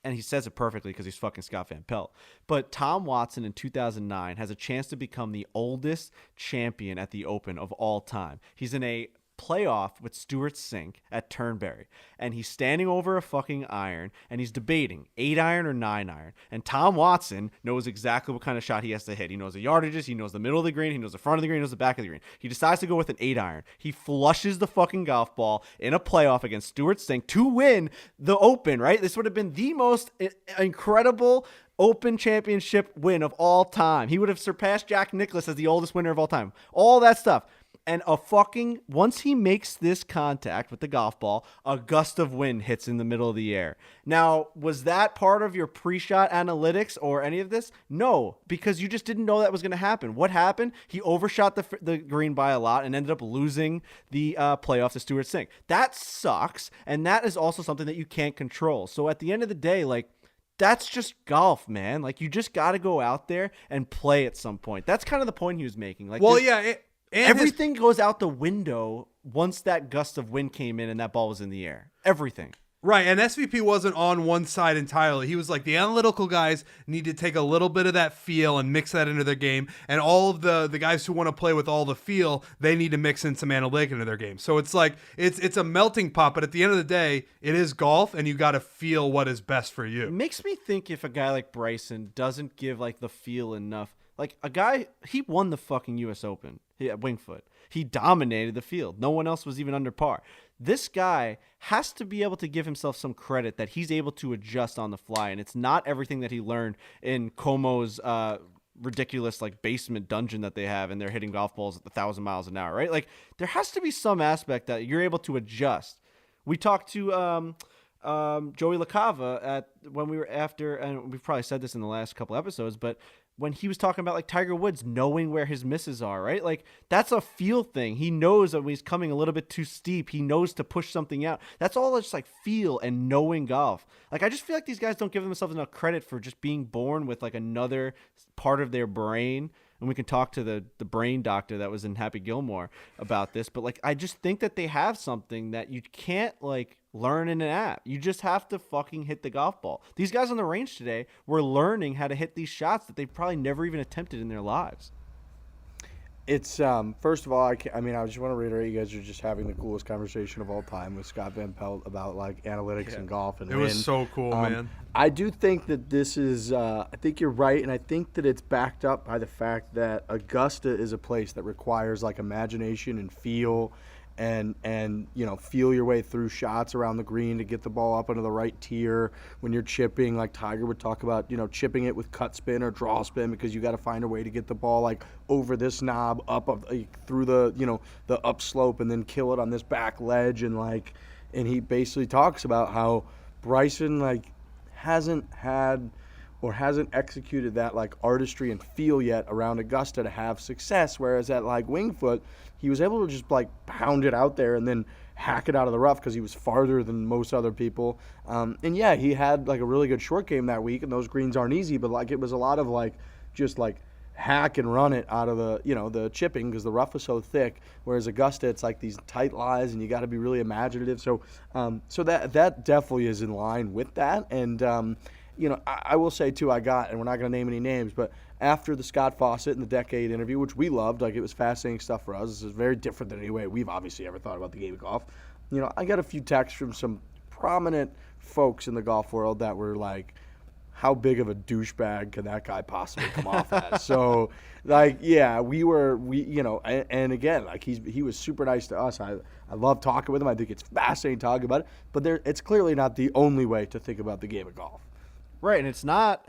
and he says it perfectly because he's fucking Scott Van Pelt. But Tom Watson in 2009 has a chance to become the oldest champion at the Open of all time. He's in a playoff with Stuart Sink at Turnberry, and he's standing over a fucking iron and he's debating 8-iron or 9-iron, and Tom Watson knows exactly what kind of shot he has to hit. He knows the yardages, he knows the middle of the green, he knows the front of the green, he knows the back of the green. He decides to go with an 8-iron. He flushes the fucking golf ball in a playoff against Stuart Sink to win the Open, right? This would have been the most incredible Open championship win of all time. He would have surpassed Jack Nicklaus as the oldest winner of all time. All that stuff. And once he makes this contact with the golf ball, a gust of wind hits in the middle of the air. Now, was that part of your pre-shot analytics or any of this? No, because you just didn't know that was going to happen. What happened? He overshot the green by a lot and ended up losing the playoff to Stuart Sink. That sucks, and that is also something that you can't control. So at the end of the day, like, that's just golf, man. Like, you just got to go out there and play at some point. That's kind of the point he was making. Like, well, yeah, everything goes out the window once that gust of wind came in and that ball was in the air. Everything. Right, and SVP wasn't on one side entirely. He was like, the analytical guys need to take a little bit of that feel and mix that into their game, and all of the guys who want to play with all the feel, they need to mix in some analytic into their game. So it's like, it's a melting pot, but at the end of the day, it is golf, and you got to feel what is best for you. It makes me think if a guy like Bryson doesn't give like the feel enough, like a guy, he won the fucking U.S. Open at Winged Foot. He dominated the field. No one else was even under par. This guy has to be able to give himself some credit that he's able to adjust on the fly, and it's not everything that he learned in Como's ridiculous like basement dungeon that they have, and they're hitting golf balls at 1,000 miles an hour, right? Like there has to be some aspect that you're able to adjust. We talked to Joey LaCava when we were after, and we've probably said this in the last couple episodes, but when he was talking about like Tiger Woods knowing where his misses are, right? Like that's a feel thing. He knows that when he's coming a little bit too steep, he knows to push something out. That's all just like feel and knowing golf. Like I just feel like these guys don't give themselves enough credit for just being born with like another part of their brain. And we can talk to the brain doctor that was in Happy Gilmore about this. But like, I just think that they have something that you can't like learn in an app. You just have to fucking hit the golf ball. These guys on the range today were learning how to hit these shots that they've probably never even attempted in their lives. It's first of all, I just want to reiterate, you guys are just having the coolest conversation of all time with Scott Van Pelt about like analytics and golf and it was so cool, man. I do think that this is I think you're right, and I think that it's backed up by the fact that Augusta is a place that requires like imagination and feel and feel your way through shots around the green to get the ball up into the right tier when you're chipping. Like Tiger would talk about, chipping it with cut spin or draw spin, because you got to find a way to get the ball like over this knob through the the upslope and then kill it on this back ledge, and he basically talks about how Bryson like hasn't executed that like artistry and feel yet around Augusta to have success, whereas at like Winged Foot he was able to just like pound it out there and then hack it out of the rough because he was farther than most other people. And yeah, he had like a really good short game that week, and those greens aren't easy, but like it was a lot of like just like hack and run it out of the chipping because the rough is so thick. Whereas Augusta, it's like these tight lies, and you got to be really imaginative. So that definitely is in line with that. And I will say too, and we're not going to name any names, but after the Scott Fawcett and the Decade interview, which we loved, like it was fascinating stuff for us. This is very different than any way we've obviously ever thought about the game of golf. I got a few texts from some prominent folks in the golf world that were like, how big of a douchebag can that guy possibly come off as? So, like, yeah, and again, like he was super nice to us. I love talking with him. I think it's fascinating talking about it. But it's clearly not the only way to think about the game of golf. Right, and it's not.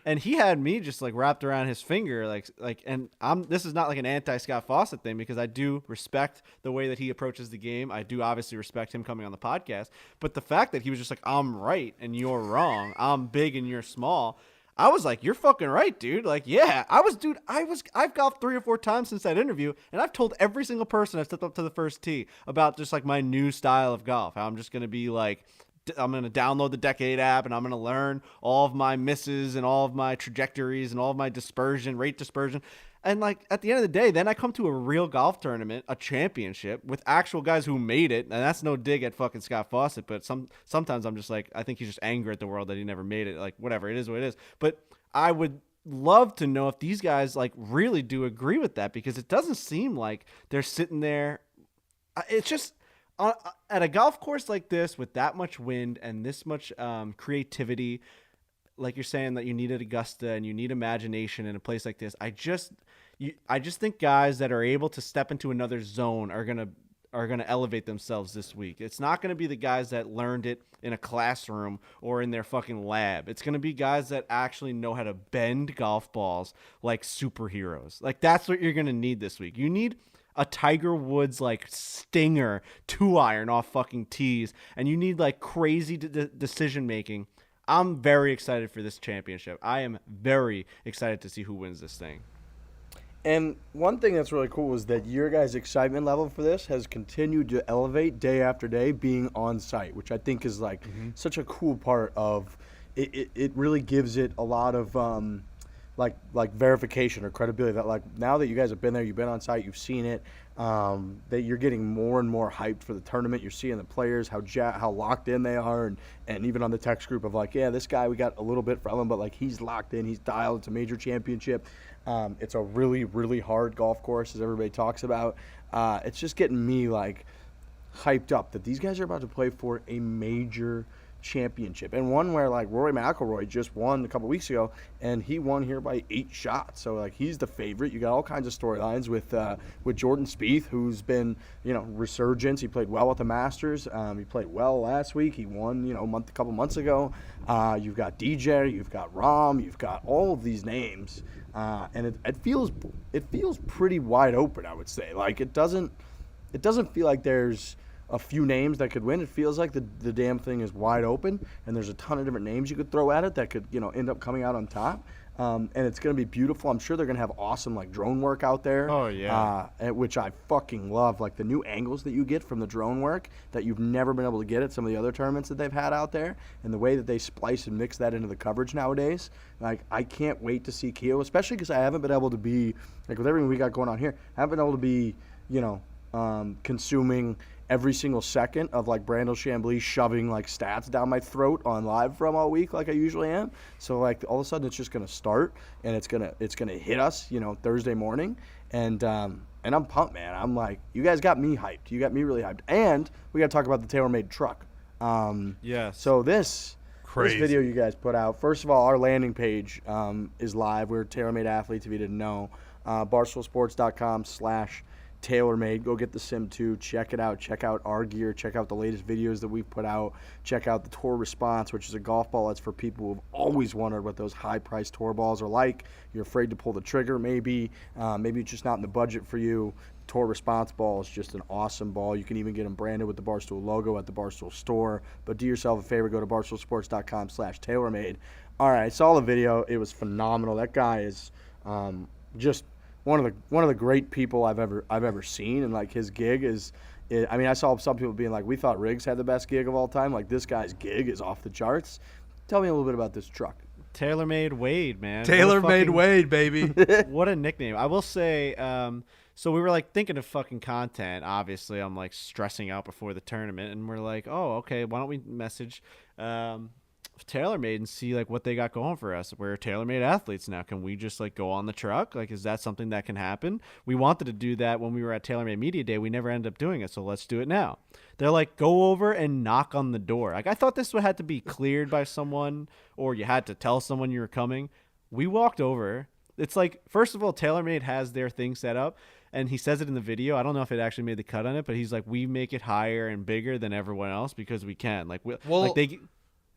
And he had me just like wrapped around his finger, and this is not like an anti-Scott Fawcett thing because I do respect the way that he approaches the game. I do obviously respect him coming on the podcast, but the fact that he was just like, I'm right and you're wrong, I'm big and you're small. I was like, you're fucking right, dude. Like, yeah, I've golfed 3 or 4 times since that interview, and I've told every single person I've stepped up to the first tee about just like my new style of golf. How I'm just going to be like, I'm going to download the Decade app and I'm going to learn all of my misses and all of my trajectories and all of my rate dispersion. And like at the end of the day, then I come to a real golf tournament, a championship with actual guys who made it. And that's no dig at fucking Scott Fawcett, but sometimes I'm just like, I think he's just angry at the world that he never made it. Like whatever, it is what it is. But I would love to know if these guys like really do agree with that, because it doesn't seem like they're sitting there. It's just, at a golf course like this with that much wind and this much creativity, like you're saying that you needed Augusta and you need imagination in a place like this. I just think guys that are able to step into another zone are gonna elevate themselves this week. It's not gonna be the guys that learned it in a classroom or in their fucking lab. It's gonna be guys that actually know how to bend golf balls like superheroes. Like that's what you're gonna need this week. You need a Tiger Woods like stinger 2-iron off fucking tees, and you need like crazy decision making. I'm very excited for this championship. I am very excited to see who wins this thing. And one thing that's really cool is that your guys' excitement level for this has continued to elevate day after day being on site, which I think is like such a cool part of it. It really gives it a lot of like verification or credibility that like now that you guys have been there, you've been on site, you've seen it, that you're getting more and more hyped for the tournament. You're seeing the players, how locked in they are, and even on the text group of like, yeah, this guy, we got a little bit from him, but like he's locked in, he's dialed. It's a major championship. It's a really, really hard golf course, as everybody talks about. It's just getting me like hyped up that these guys are about to play for a major championship, and one where like Rory McIlroy just won a couple weeks ago, and he won here by 8 shots. So like he's the favorite. You got all kinds of storylines with Jordan Spieth, who's been resurgence. He played well at the Masters. He played well last week. He won a couple months ago. You've got DJ. You've got Rahm. You've got all of these names, and it feels pretty wide open. I would say like it doesn't feel like there's a few names that could win. It feels like the damn thing is wide open, and there's a ton of different names you could throw at it that could end up coming out on top. And it's going to be beautiful. I'm sure they're going to have awesome like drone work out there. Oh yeah. Which I fucking love, like the new angles that you get from the drone work that you've never been able to get at some of the other tournaments that they've had out there, and the way that they splice and mix that into the coverage nowadays. Like I can't wait to see Kiawah, especially because I haven't been able to be like with everything we got going on here. I haven't been able to be consuming every single second of like Brandel Chambly shoving like stats down my throat on live from all week like I usually am. So like all of a sudden it's just gonna start, and it's gonna hit us Thursday morning, and I'm pumped, man. I'm like, you guys got me hyped. You got me really hyped, and we got to talk about the TaylorMade truck. Yes. So this video you guys put out. First of all, our landing page is live. We're TaylorMade athletes, if you didn't know. BarstoolSports.com/TaylorMade. Go get the Sim2. Check it out. Check out our gear. Check out the latest videos that we've put out. Check out the Tour Response, which is a golf ball that's for people who have always wondered what those high-priced tour balls are like. You're afraid to pull the trigger, maybe. Maybe it's just not in the budget for you. Tour Response ball is just an awesome ball. You can even get them branded with the Barstool logo at the Barstool store. But do yourself a favor. Go to BarstoolSports.com/TaylorMade. All right, I saw the video. It was phenomenal. That guy is just one of the great people I've ever seen, and like his gig is, I mean, I saw some people being like, we thought Riggs had the best gig of all time. Like this guy's gig is off the charts. Tell me a little bit about this truck. TaylorMade Weight, man. TaylorMade Weight, baby. What a nickname. I will say, so we were like thinking of fucking content. Obviously, I'm like stressing out before the tournament, and we're like, oh, okay, why don't we message TaylorMade and see like what they got going for us? We're TaylorMade athletes now. Can we just like go on the truck? Like, is that something that can happen? We wanted to do that when we were at TaylorMade Media Day. We never ended up doing it, so let's do it now. They're like, go over and knock on the door. Like, I thought this had to be cleared by someone, or you had to tell someone you were coming. We walked over. It's like, first of all, TaylorMade has their thing set up, and he says it in the video. I don't know if it actually made the cut on it, but he's like, we make it higher and bigger than everyone else because we can.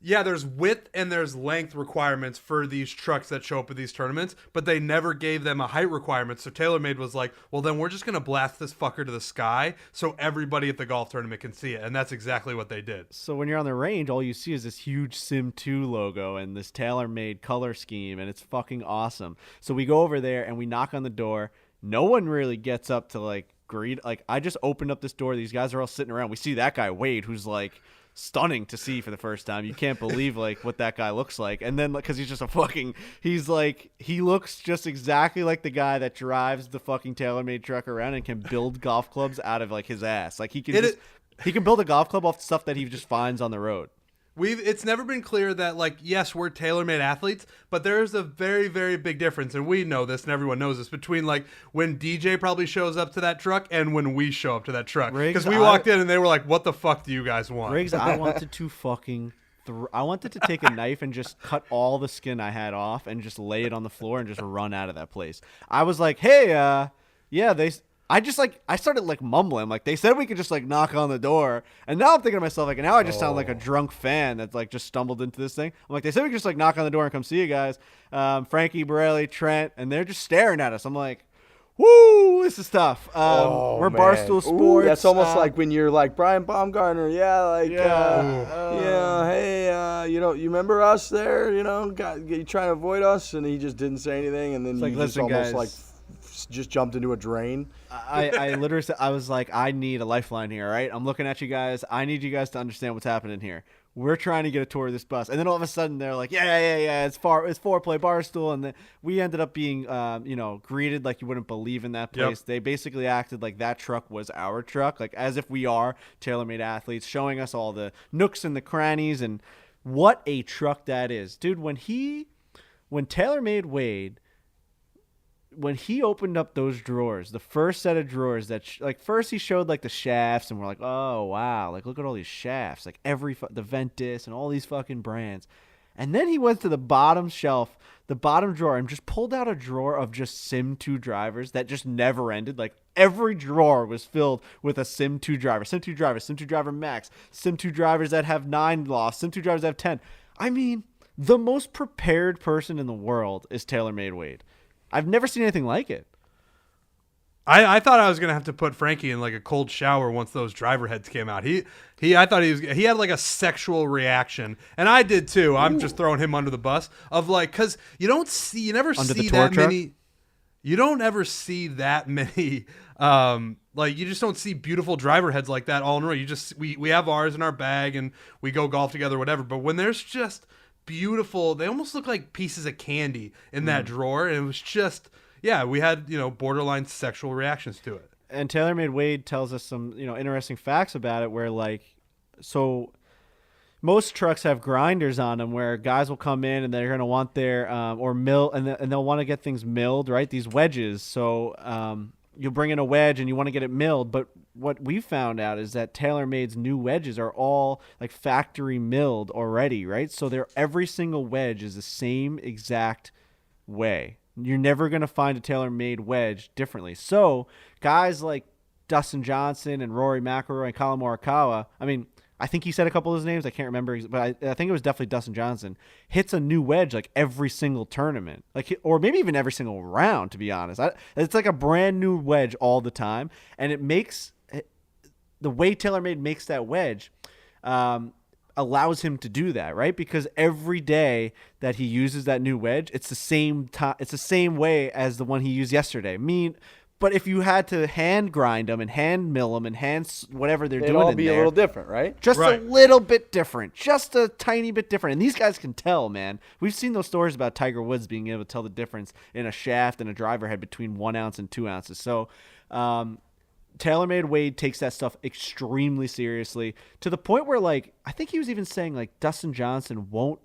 Yeah, there's width and there's length requirements for these trucks that show up at these tournaments, but they never gave them a height requirement. So TaylorMade was like, well, then we're just going to blast this fucker to the sky so everybody at the golf tournament can see it. And that's exactly what they did. So when you're on the range, all you see is this huge Sim2 logo and this TaylorMade color scheme, and it's fucking awesome. So we go over there and we knock on the door. No one really gets up to like greet. Like, I just opened up this door. These guys are all sitting around. We see that guy, Wade, who's like stunning to see for the first time. You can't believe like what that guy looks like. And then because he's just he looks just exactly like the guy that drives the fucking TaylorMade truck around and can build golf clubs out of like his ass. Like he can build a golf club off stuff that he just finds on the road. It's never been clear that, like, yes, we're TaylorMade athletes, but there's a very, very big difference, and we know this and everyone knows this, between like when DJ probably shows up to that truck and when we show up to that truck. Because we walked in and they were like, what the fuck do you guys want? Riggs, I wanted to fucking I wanted to take a knife and just cut all the skin I had off and just lay it on the floor and just run out of that place. I was like, hey, I started like mumbling, like they said we could just like knock on the door, and now I'm thinking to myself, like, now I just sound like a drunk fan that's like just stumbled into this thing. I'm like, they said we could just like knock on the door and come see you guys, Frankie, Borelli, Trent, and they're just staring at us. I'm like, woo, this is tough. We're man. Barstool Sports. Ooh, that's almost like when you're like Brian Baumgartner, hey, you remember us there? You trying to avoid us, and he just didn't say anything, and then you just almost like just jumped into a drain. I literally said, I was like, I need a lifeline here, all right? I'm looking at you guys. I need you guys to understand what's happening here. We're trying to get a tour of this bus. And then all of a sudden they're like, yeah, it's Foreplay Barstool. And then we ended up being, greeted like you wouldn't believe in that place. Yep. They basically acted like that truck was our truck, like as if we are TaylorMade athletes, showing us all the nooks and the crannies. And what a truck that is. Dude, when TaylorMade Weight, when he opened up those drawers, the first set of drawers that first he showed like the shafts, and we're like, oh wow, like look at all these shafts, like the Ventus and all these fucking brands. And then he went to the bottom shelf, the bottom drawer, and just pulled out a drawer of just Sim2 drivers that just never ended. Like every drawer was filled with a Sim2 driver, Sim2 driver, Sim2 driver max, Sim2 drivers that have 9 lofts, Sim2 drivers that have 10. I mean, the most prepared person in the world is TaylorMade Weight. I've never seen anything like it. I thought I was gonna have to put Frankie in like a cold shower once those driver heads came out. I thought he had like a sexual reaction, and I did too. I'm just throwing him under the bus of like, because you don't ever see that many. Like you just don't see beautiful driver heads like that all in a row. We have ours in our bag and we go golf together, whatever. But when there's just beautiful, they almost look like pieces of candy in that drawer, and it was just, we had borderline sexual reactions to it. And TaylorMade Weight tells us some interesting facts about it, where so most trucks have grinders on them where guys will come in and they're going to want their or mill, and they'll want to get things milled, right? These wedges. So you'll bring in a wedge and you want to get it milled, but what we found out is that TaylorMade's new wedges are all like factory milled already, right? So every single wedge is the same exact way. You're never going to find a TaylorMade wedge differently. So guys like Dustin Johnson and Rory McIlroy and Colin Morikawa, I mean, I think he said a couple of his names. I can't remember, but I think it was definitely Dustin Johnson. Hits a new wedge like every single tournament, or maybe even every single round. To be honest, it's like a brand new wedge all the time, and it makes the way TaylorMade makes that wedge allows him to do that, right? Because every day that he uses that new wedge, it's the same time. It's the same way as the one he used yesterday. But if you had to hand grind them and hand mill them and whatever they're They'd doing all in be there, a little different, right? just Right. a little bit different, just a tiny bit different. And these guys can tell, man. We've seen those stories about Tiger Woods being able to tell the difference in a shaft and a driver head between 1 ounce and 2 ounces. So TaylorMade Weight takes that stuff extremely seriously, to the point where, like, I think he was even saying, like, Dustin Johnson won't.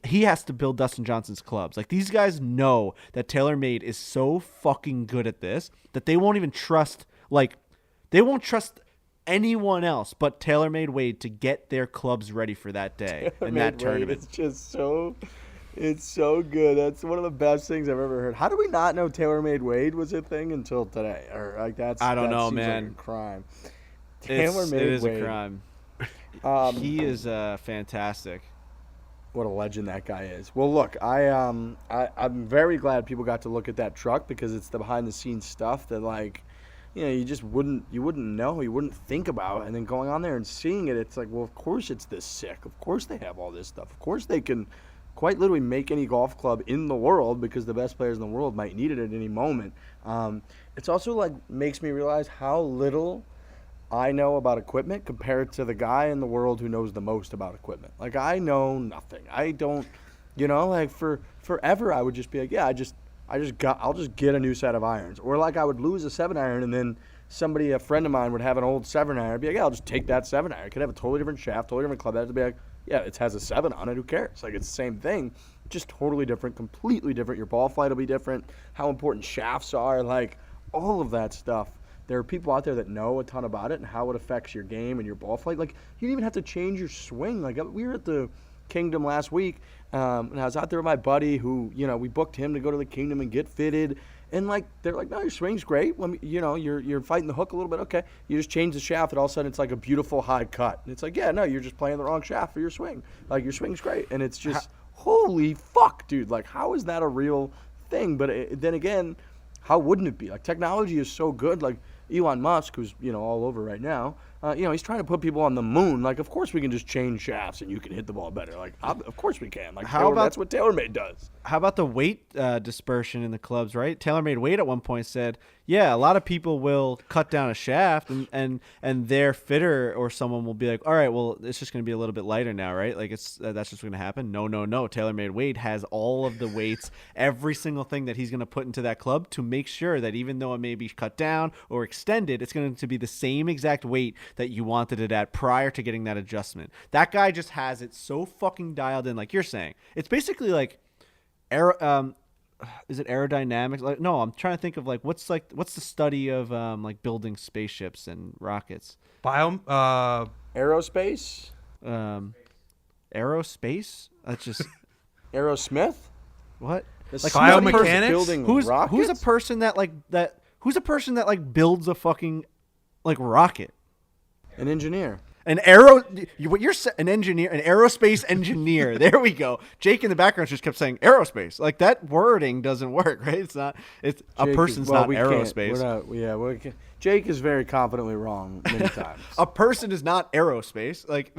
He has to build Dustin Johnson's clubs. Like, these guys know that TaylorMade is so fucking good at this that they won't even trust, like, they won't trust anyone else but TaylorMade Weight to get their clubs ready for that day and that tournament. It's just it's so good. That's one of the best things I've ever heard. How do we not know TaylorMade Weight was a thing until today? Or like I don't know, seems man. like a crime. It TaylorMade is Weight. a crime. He is fantastic. What a legend that guy is. Well, look, I'm very glad people got to look at that truck, because it's the behind the scenes stuff that, like, you know, you wouldn't know, you wouldn't think about, and then going on there and seeing it, it's like, well, of course it's this sick. Of course they have all this stuff. Of course they can quite literally make any golf club in the world, because the best players in the world might need it at any moment. It's also, like, makes me realize how little I know about equipment compared to the guy in the world who knows the most about equipment. Like, I know nothing. I don't, you know, like, forever I would just be like, yeah, I'll just get a new set of irons. Or, like, I would lose a 7-iron, and then a friend of mine would have an old 7-iron. I'd be like, yeah, I'll just take that 7-iron. It could have a totally different shaft, totally different club. I'd be like, yeah, it has a 7 on it. Who cares? Like, it's the same thing, just totally different, completely different. Your ball flight will be different. How important shafts are, like, all of that stuff. There are people out there that know a ton about it and how it affects your game and your ball flight. Like, you don't even have to change your swing. Like, we were at the Kingdom last week, and I was out there with my buddy who, you know, we booked him to go to the Kingdom and get fitted. And, like, they're like, no, your swing's great. Let me, you know, you're fighting the hook a little bit. Okay. You just change the shaft, and all of a sudden it's like a beautiful high cut. And it's like, yeah, no, you're just playing the wrong shaft for your swing. Like, your swing's great. And it's just, holy fuck, dude. Like, how is that a real thing? But then again, how wouldn't it be? Like, technology is so good. Like, Elon Musk, who's, you know, all over right now, you know, he's trying to put people on the moon. Like, of course we can just change shafts and you can hit the ball better. Like, of course we can. Like, that's what TaylorMade does. How about the weight dispersion in the clubs, right? TaylorMade Weight at one point said, yeah, a lot of people will cut down a shaft and their fitter or someone will be like, all right, well, it's just going to be a little bit lighter now, right? Like, that's just going to happen. No. TaylorMade Weight has all of the weights, every single thing that he's going to put into that club to make sure that even though it may be cut down or extended, it's going to be the same exact weight that you wanted it at prior to getting that adjustment. That guy just has it so fucking dialed in, like you're saying. It's basically like is it aerodynamics? Like, no, I'm trying to think of, like, what's the study of like building spaceships and rockets? Aerospace? Aerospace? That's just Aerosmith? what? Like biomechanics? Building Who's rockets? a person that builds a fucking, like, rocket? An engineer. An engineer, an aerospace engineer. There we go. Jake in the background just kept saying aerospace. Like, that wording doesn't work, right? It's not. It's a person's not aerospace. Jake is very confidently wrong many times. A person is not aerospace. Like,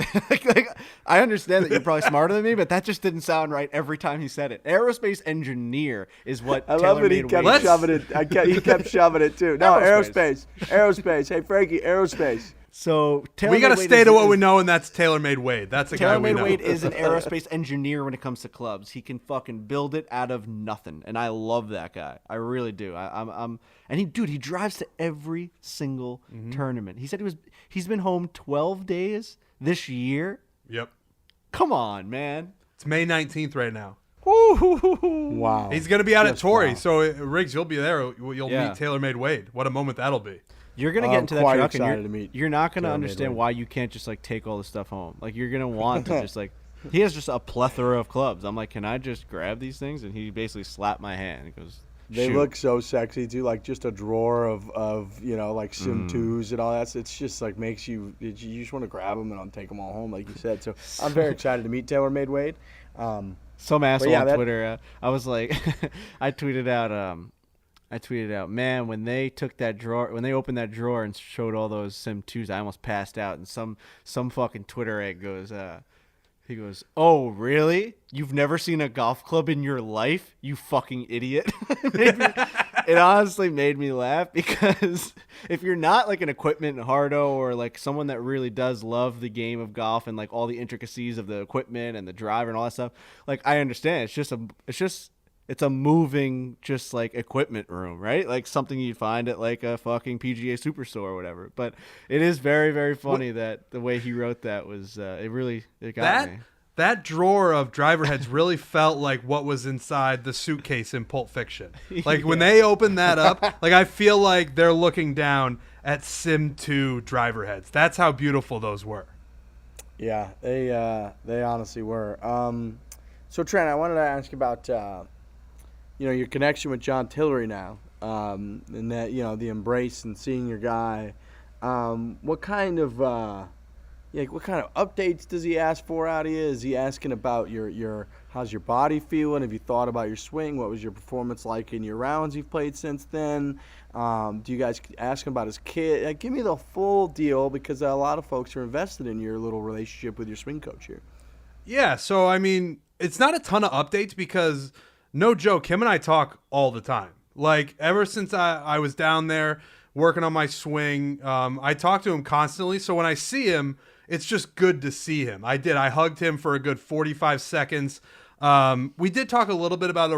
I understand that you're probably smarter than me, but that just didn't sound right every time he said it. Aerospace engineer is what I love it. He kept shoving it. He kept shoving it too. No, aerospace. Hey, Frankie, aerospace. So we got to stay to what we know, and that's TaylorMade Weight. That's a guy we know. TaylorMade Weight is an aerospace engineer when it comes to clubs. He can fucking build it out of nothing, and I love that guy. I really do. He drives to every single tournament. He said he's been home 12 days this year. Yep. Come on, man. It's May 19th right now. Wow. He's going to be out at Torrey, so Riggs, you'll be there. You'll meet TaylorMade Weight. What a moment that'll be. You're going to get into that truck and you're not going to understand why you can't just, like, take all the stuff home. Like, you're going to want to just, like, he has just a plethora of clubs. I'm like, can I just grab these things? And he basically slapped my hand. He goes, they look so sexy too, like just a drawer of you know, like Sim2s and all that. So it's just like makes you just want to grab them and take them all home, like you said. So I'm very excited to meet TaylorMade Weight. Some asshole on Twitter. I was like, I tweeted out, man, when they opened that drawer and showed all those Sim2s, I almost passed out. And some fucking Twitter egg goes, He goes, "Oh, really? You've never seen a golf club in your life? You fucking idiot." It honestly made me laugh because if you're not like an equipment hardo or like someone that really does love the game of golf and like all the intricacies of the equipment and the driver and all that stuff, like I understand. It's a moving just like equipment room, right? Like something you'd find at like a fucking PGA Superstore or whatever. But it is very, very funny that the way he wrote that was it got me. That drawer of driver heads really felt like what was inside the suitcase in Pulp Fiction. Like when they open that up, like I feel like they're looking down at Sim2 driver heads. That's how beautiful those were. Yeah, they honestly were. So Trent, I wanted to ask about your connection with John Tillery now, and that the embrace and seeing your guy. What kind of updates does he ask for out of you? Is he asking about your how's your body feeling? Have you thought about your swing? What was your performance like in your rounds you've played since then? Do you guys ask him about his kid? Give me the full deal because a lot of folks are invested in your little relationship with your swing coach here. Yeah, so I mean, it's not a ton of updates because no joke, him and I talk all the time. Like ever since I was down there working on my swing, I talk to him constantly. So when I see him, it's just good to see him. I hugged him for a good 45 seconds. We did talk a little bit about the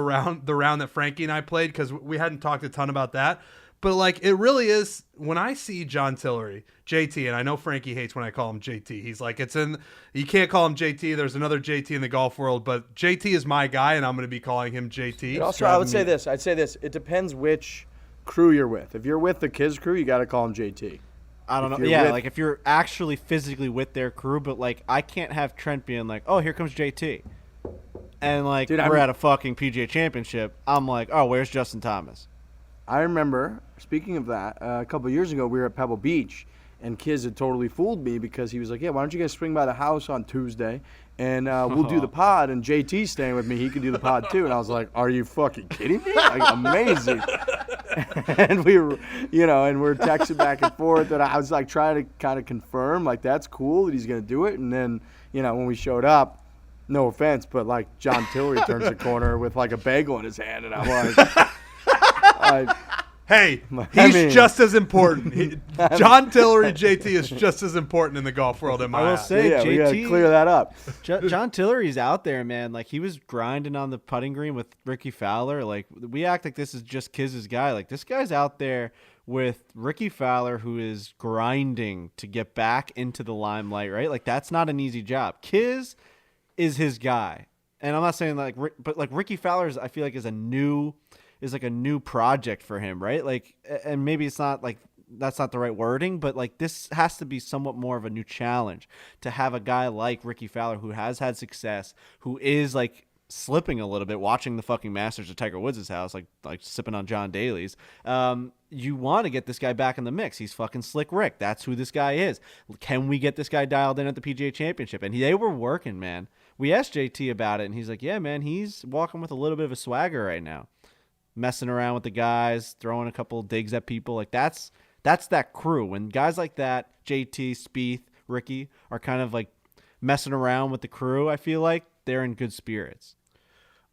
round that Frankie and I played because we hadn't talked a ton about that. But like it really is when I see John Tillery, JT, and I know Frankie hates when I call him JT. He's like, you can't call him JT. There's another JT in the golf world, but JT is my guy, and I'm going to be calling him JT. But also, I'd say this. It depends which crew you're with. If you're with the Kiz crew, you got to call him JT. I don't know. Yeah, like if you're actually physically with their crew, but like I can't have Trent being like, "Oh, here comes JT," and like dude, we're at a fucking PGA Championship. I'm like, "Oh, where's Justin Thomas?" I remember, speaking of that, a couple of years ago, we were at Pebble Beach, and Kiz had totally fooled me because he was like, "Yeah, why don't you guys swing by the house on Tuesday, and we'll do the pod, and JT's staying with me. He can do the pod too." And I was like, "Are you fucking kidding me? Like, amazing." And we were, and we're texting back and forth, and I was like trying to kind of confirm, like, that's cool that he's going to do it. And then, when we showed up, no offense, but like John Tillery turns the corner with like a bagel in his hand, and I'm like, hey, he's just as important. John Tillery, JT is just as important in the golf world in my eyes. I will say, JT, we gotta clear that up. John Tillery's out there, man. Like he was grinding on the putting green with Rickie Fowler. Like we act like this is just Kiz's guy. Like this guy's out there with Rickie Fowler, who is grinding to get back into the limelight. Right? Like that's not an easy job. Kiz is his guy, and I'm not saying but like Rickie Fowler I feel like is like a new project for him, right? Like, and maybe it's not like that's not the right wording, but like this has to be somewhat more of a new challenge to have a guy like Rickie Fowler who has had success, who is like slipping a little bit, watching the fucking Masters at Tiger Woods' house, like sipping on John Daly's. You want to get this guy back in the mix. He's fucking Slick Rick. That's who this guy is. Can we get this guy dialed in at the PGA Championship? And they were working, man. We asked JT about it, and he's like, "Yeah, man, he's walking with a little bit of a swagger right now." Messing around with the guys, throwing a couple digs at people. Like that's that crew. When guys like that, JT, Spieth, Rickie, are kind of like messing around with the crew, I feel like they're in good spirits.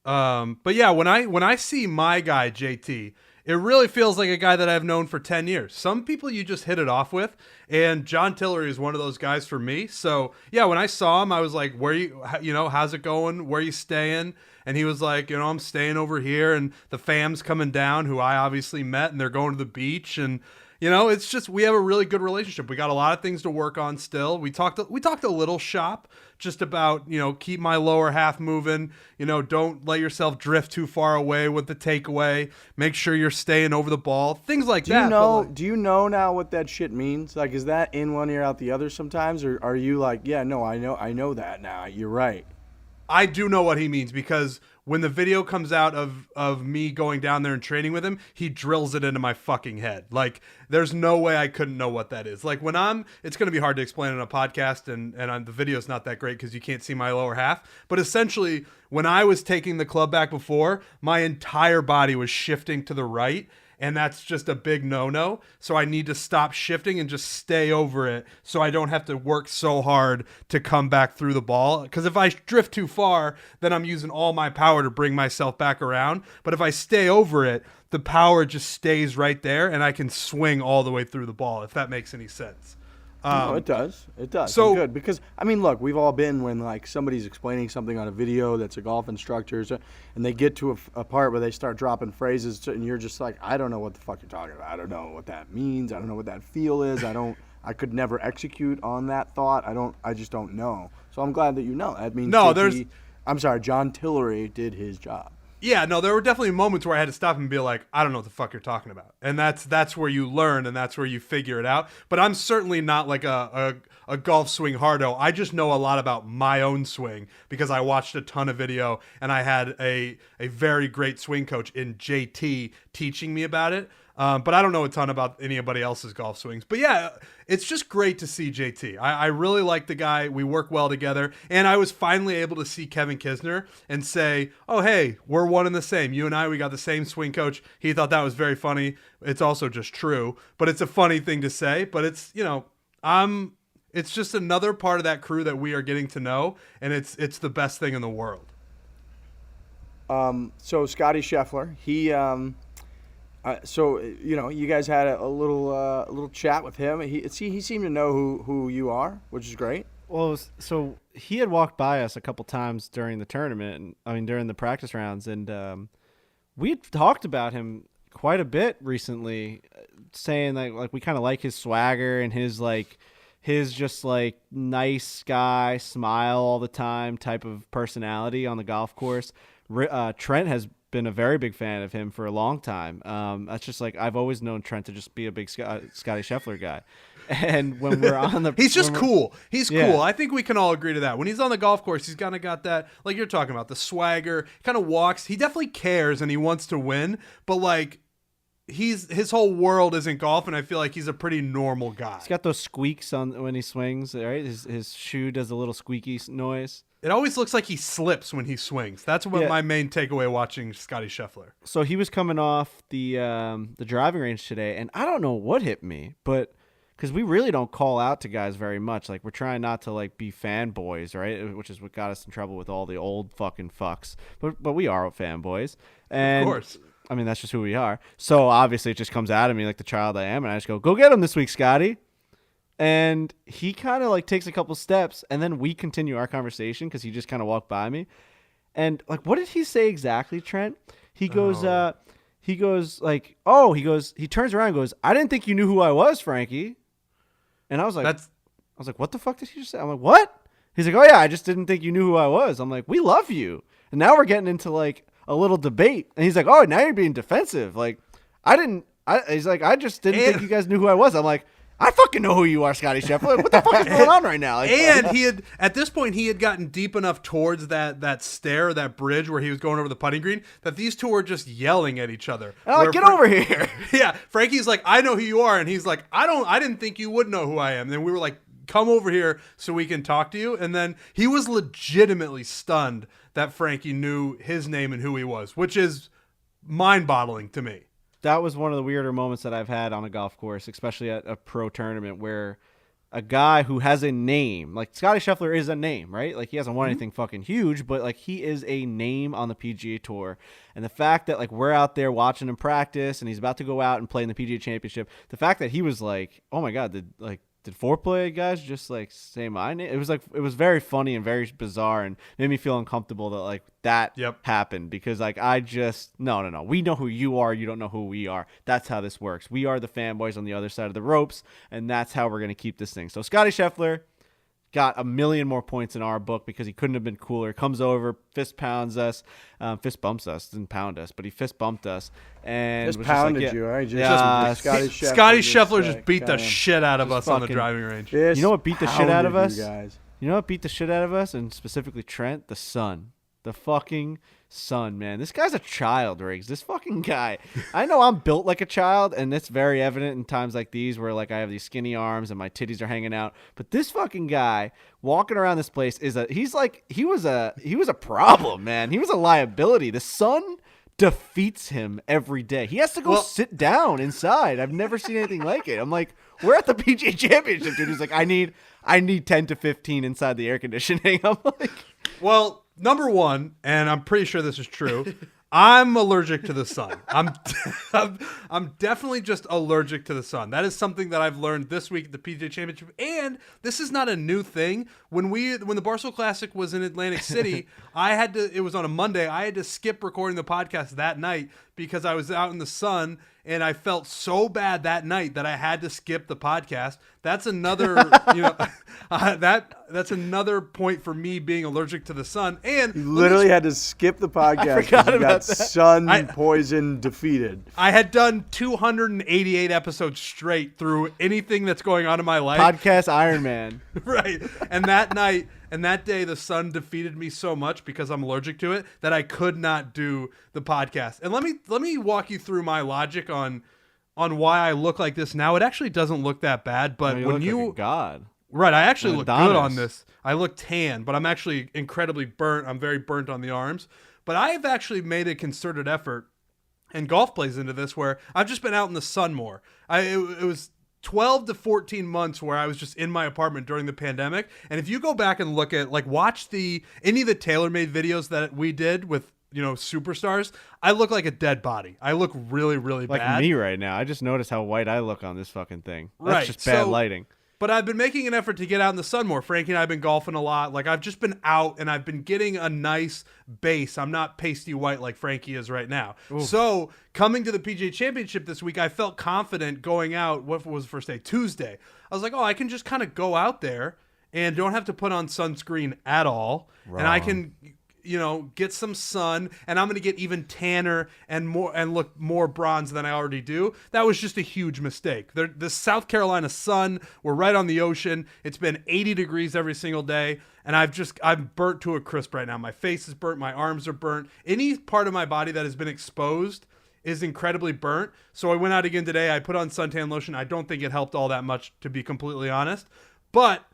But yeah, when I see my guy JT, it really feels like a guy that I've known for 10 years. Some people you just hit it off with, and John Tillery is one of those guys for me. So yeah, when I saw him, I was like, how's it going? Where are you staying? And he was like, I'm staying over here, and the fam's coming down, who I obviously met, and they're going to the beach. And, it's just, we have a really good relationship. We got a lot of things to work on still. We talked a little shop just about, keep my lower half moving, don't let yourself drift too far away with the takeaway. Make sure you're staying over the ball, things like that. Do you know now what that shit means? Like, is that in one ear out the other sometimes? Or are you like, yeah, no, I know that now. You're right. I do know what he means because when the video comes out of me going down there and training with him, he drills it into my fucking head. Like, there's no way I couldn't know what that is. Like, it's going to be hard to explain in a podcast, and the video's not that great because you can't see my lower half. But essentially, when I was taking the club back before, my entire body was shifting to the right, and that's just a big no-no. So I need to stop shifting and just stay over it so I don't have to work so hard to come back through the ball. Because if I drift too far, then I'm using all my power to bring myself back around. But if I stay over it, the power just stays right there, and I can swing all the way through the ball, if that makes any sense. No, it does. It does. So good, because I mean, look, we've all been when like somebody's explaining something on a video that's a golf instructor, and they get to a part where they start dropping phrases, and you're just like, I don't know what the fuck you're talking about. I don't know what that means. I don't know what that feel is. I could never execute on that thought. I just don't know. So I'm glad that you know. That means John Tillery did his job. Yeah, no, there were definitely moments where I had to stop and be like, I don't know what the fuck you're talking about. And that's where you learn, and that's where you figure it out. But I'm certainly not like a golf swing hardo. I just know a lot about my own swing because I watched a ton of video, and I had a very great swing coach in JT teaching me about it. But I don't know a ton about anybody else's golf swings. But yeah, it's just great to see JT. I really like the guy. We work well together. And I was finally able to see Kevin Kisner and say, oh, hey, we're one and the same. You and I, we got the same swing coach. He thought that was very funny. It's also just true. But it's a funny thing to say. But it's, it's just another part of that crew that we are getting to know. And it's the best thing in the world. So Scottie Scheffler, you guys had a little chat with him. He seemed to know who you are, which is great. Well, so he had walked by us a couple times during the tournament, during the practice rounds, and we had talked about him quite a bit recently, saying like we kind of like his swagger and his just like nice guy, smile all the time type of personality on the golf course. Trent has been a very big fan of him for a long time. That's just like I've always known Trent to just be a big Scottie Scheffler guy. And when we're on the he's just cool. He's cool. I think we can all agree to that. When he's on the golf course, he's kind of got that, like you're talking about, the swagger, kind of walks. He definitely cares and he wants to win, but like his whole world isn't golf, and I feel like he's a pretty normal guy. He's got those squeaks on when he swings, right? His shoe does a little squeaky noise. It always looks like he slips when he swings. That's what my main takeaway watching Scottie Scheffler. So he was coming off the driving range today, and I don't know what hit me, but because we really don't call out to guys very much. Like, we're trying not to like be fanboys, right? Which is what got us in trouble with all the old fucking fucks. But we are fanboys, and of course. I mean, that's just who we are. So obviously, it just comes out of me like the child I am, and I just go get him this week, Scotty. And he kind of like takes a couple steps, and then we continue our conversation because he just kind of walked by me. And like, what did he say exactly, Trent? He goes, he turns around and goes, I didn't think you knew who I was, Frankie. And I was like, what the fuck did he just say? I'm like, what? He's like, oh yeah, I just didn't think you knew who I was. I'm like, we love you. And now we're getting into like a little debate. And he's like, oh, now you're being defensive. Like, he's like, I just didn't think you guys knew who I was. I'm like, I fucking know who you are, Scottie Scheffler. What the fuck is going on right now? Like, and at this point, he had gotten deep enough towards that stair, that bridge where he was going over the putting green, that these two were just yelling at each other. And I'm like, get over here. Yeah, Frankie's like, I know who you are, and he's like, I didn't think you would know who I am. And then we were like, come over here so we can talk to you. And then he was legitimately stunned that Frankie knew his name and who he was, which is mind-boggling to me. That was one of the weirder moments that I've had on a golf course, especially at a pro tournament, where a guy who has a name, like Scottie Scheffler is a name, right? Like, he hasn't won anything fucking huge, but like, he is a name on the PGA Tour. And the fact that like we're out there watching him practice and he's about to go out and play in the PGA Championship, the fact that he was like, oh my God, did foreplay guys just like say my name? It was very funny and very bizarre, and made me feel uncomfortable that like that happened, because like I just no. We know who you are. You don't know who we are. That's how this works. We are the fanboys on the other side of the ropes, and that's how we're gonna keep this thing. So Scottie Scheffler got a million more points in our book because he couldn't have been cooler. Comes over, fist bumps us, didn't pound us, but he fist bumped us and just pounded you. Right? Scottie Scheffler just beat the shit out of us on the driving range. You know what beat the shit out of us? You know what beat the shit out of us, and specifically Trent? The sun. The fucking sun, man. This guy's a child, Riggs. This fucking guy. I know I'm built like a child, and it's very evident in times like these where like I have these skinny arms and my titties are hanging out. But this fucking guy walking around this place he was a problem, man. He was a liability. The sun defeats him every day. He has to go sit down inside. I've never seen anything like it. I'm like, we're at the PGA Championship, dude. He's like, I need 10 to 15 inside the air conditioning. I'm like, well, number one, and I'm pretty sure this is true, I'm allergic to the sun. I'm definitely just allergic to the sun. That is something that I've learned this week at the PGA Championship, and this is not a new thing. When the Barstool Classic was in Atlantic City, it was on a Monday. I had to skip recording the podcast that night because I was out in the sun, and I felt so bad that night that I had to skip the podcast. That's another, that's another point for me being allergic to the sun. And you literally had to skip the podcast because you got sun poison defeated. I had done 288 episodes straight through anything that's going on in my life. Podcast Iron Man. Right. And that night and that day, the sun defeated me so much because I'm allergic to it that I could not do the podcast. And let me walk you through my logic on why I look like this now. It actually doesn't look that bad, but when you like a god. Right, I actually look good on this. I look tan, but I'm actually incredibly burnt. I'm very burnt on the arms. But I have actually made a concerted effort, and golf plays into this, where I've just been out in the sun more. It was 12 to 14 months where I was just in my apartment during the pandemic. And if you go back and look at, watch any of the TaylorMade videos that we did with, superstars, I look like a dead body. I look really, really bad. Like me right now. I just noticed how white I look on this fucking thing. That's right. just bad lighting. But I've been making an effort to get out in the sun more. Frankie and I have been golfing a lot. I've just been out, and I've been getting a nice base. I'm not pasty white like Frankie is right now. Oof. So coming to the PGA Championship this week, I felt confident going out. What was the first day? Tuesday. I was like, I can just kind of go out there and don't have to put on sunscreen at all. Wrong. And I can get some sun, and I'm going to get even tanner and look more bronze than I already do. That was just a huge mistake. The South Carolina sun, we're right on the ocean. It's been 80 degrees every single day, and I'm burnt to a crisp right now. My face is burnt. My arms are burnt. Any part of my body that has been exposed is incredibly burnt. So I went out again today. I put on suntan lotion. I don't think it helped all that much, to be completely honest. But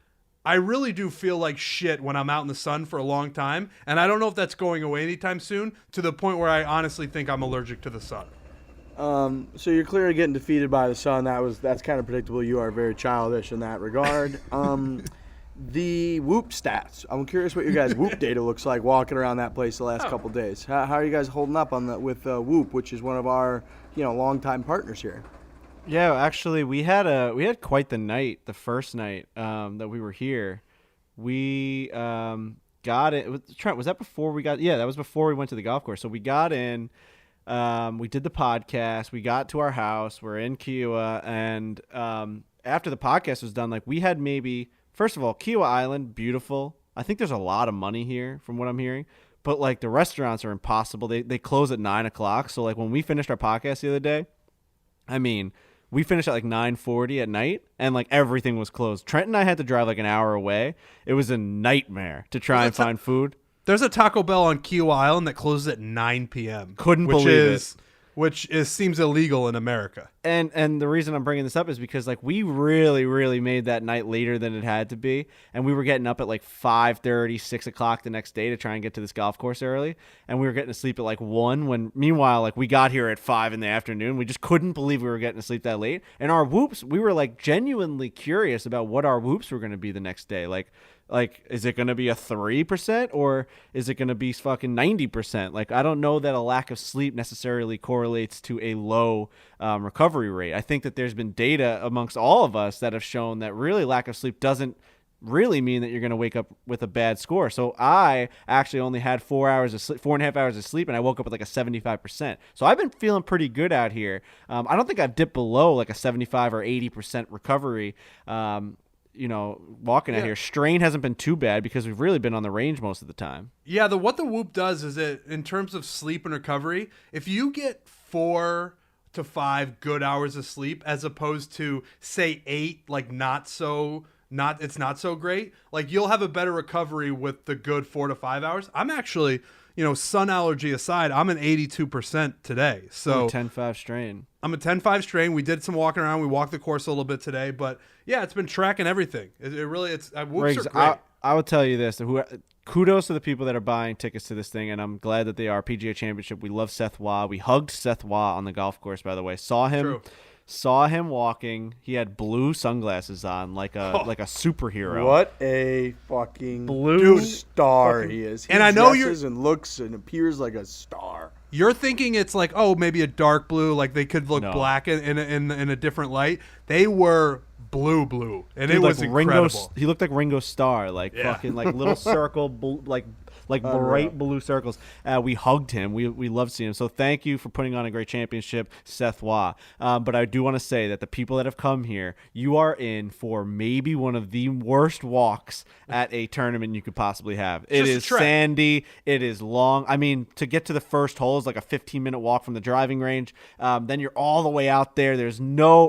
I really do feel like shit when I'm out in the sun for a long time, and I don't know if that's going away anytime soon, to the point where I honestly think I'm allergic to the sun. So you're clearly getting defeated by the sun. That's kind of predictable. You are very childish in that regard. The Whoop stats. I'm curious what your guys' Whoop data looks like walking around that place the last couple days. How are you guys holding up with Whoop, which is one of our longtime partners here? Yeah, actually, we had quite the night. The first night that we were here, we got it. Trent, was that before we got? Yeah, that was before we went to the golf course. So we got in. We did the podcast. We got to our house. We're in Kiawah, and after the podcast was done, we had maybe, first of all, Kiawah Island, beautiful. I think there's a lot of money here, from what I'm hearing. But the restaurants are impossible. They close at 9:00. So when we finished our podcast the other day, I mean, we finished at 9:40 at night, and everything was closed. Trent and I had to drive an hour away. It was a nightmare to try and find food. There's a Taco Bell on Kiawah Island that closes at 9 p.m. Couldn't believe it. Which seems illegal in America. And the reason I'm bringing this up is because we really, really made that night later than it had to be, and we were getting up at 5:30, 6 o'clock the next day to try and get to this golf course early, and we were getting to sleep at 1. When meanwhile we got here at 5 in the afternoon. We just couldn't believe we were getting to sleep that late. And our whoops, we were genuinely curious about what our whoops were going to be the next day. Is it going to be a 3% or is it going to be fucking 90%? I don't know that a lack of sleep necessarily correlates to a low recovery rate. I think that there's been data amongst all of us that have shown that really lack of sleep doesn't really mean that you're going to wake up with a bad score. So I actually only had 4.5 hours of sleep, and I woke up with a 75%. So I've been feeling pretty good out here. I don't think I've dipped below a 75 or 80% recovery. Walking out here. Strain hasn't been too bad because we've really been on the range most of the time. Yeah, what the Whoop does is it, in terms of sleep and recovery, if you get 4 to 5 good hours of sleep as opposed to say 8, it's not so great, you'll have a better recovery with the good 4 to 5 hours. I'm actually, sun allergy aside, I'm an 82% today. So 10-5 strain. I'm a 10-5 strain. We did some walking around. We walked the course a little bit today, but yeah, it's been tracking everything. It really, Whoops Riggs, are great. I would tell you this: kudos to the people that are buying tickets to this thing, and I'm glad that they are. PGA Championship. We love Seth Waugh. We hugged Seth Waugh on the golf course, by the way. Saw him walking. He had blue sunglasses on, like a superhero. What a fucking blue star he is. He and I know dresses and looks and appears like a star. You're thinking it's like, oh, maybe a dark blue, like they could look black in a different light. They were blue, and it was incredible. He looked like Ringo Starr, fucking like little circle, like bright blue circles. We hugged him. We loved seeing him. So thank you for putting on a great championship, Seth Waugh. But I do want to say that the people that have come here, you are in for maybe one of the worst walks at a tournament you could possibly have. It is sandy. It is long. I mean, to get to the first hole is like a 15-minute walk from the driving range. Then you're all the way out there.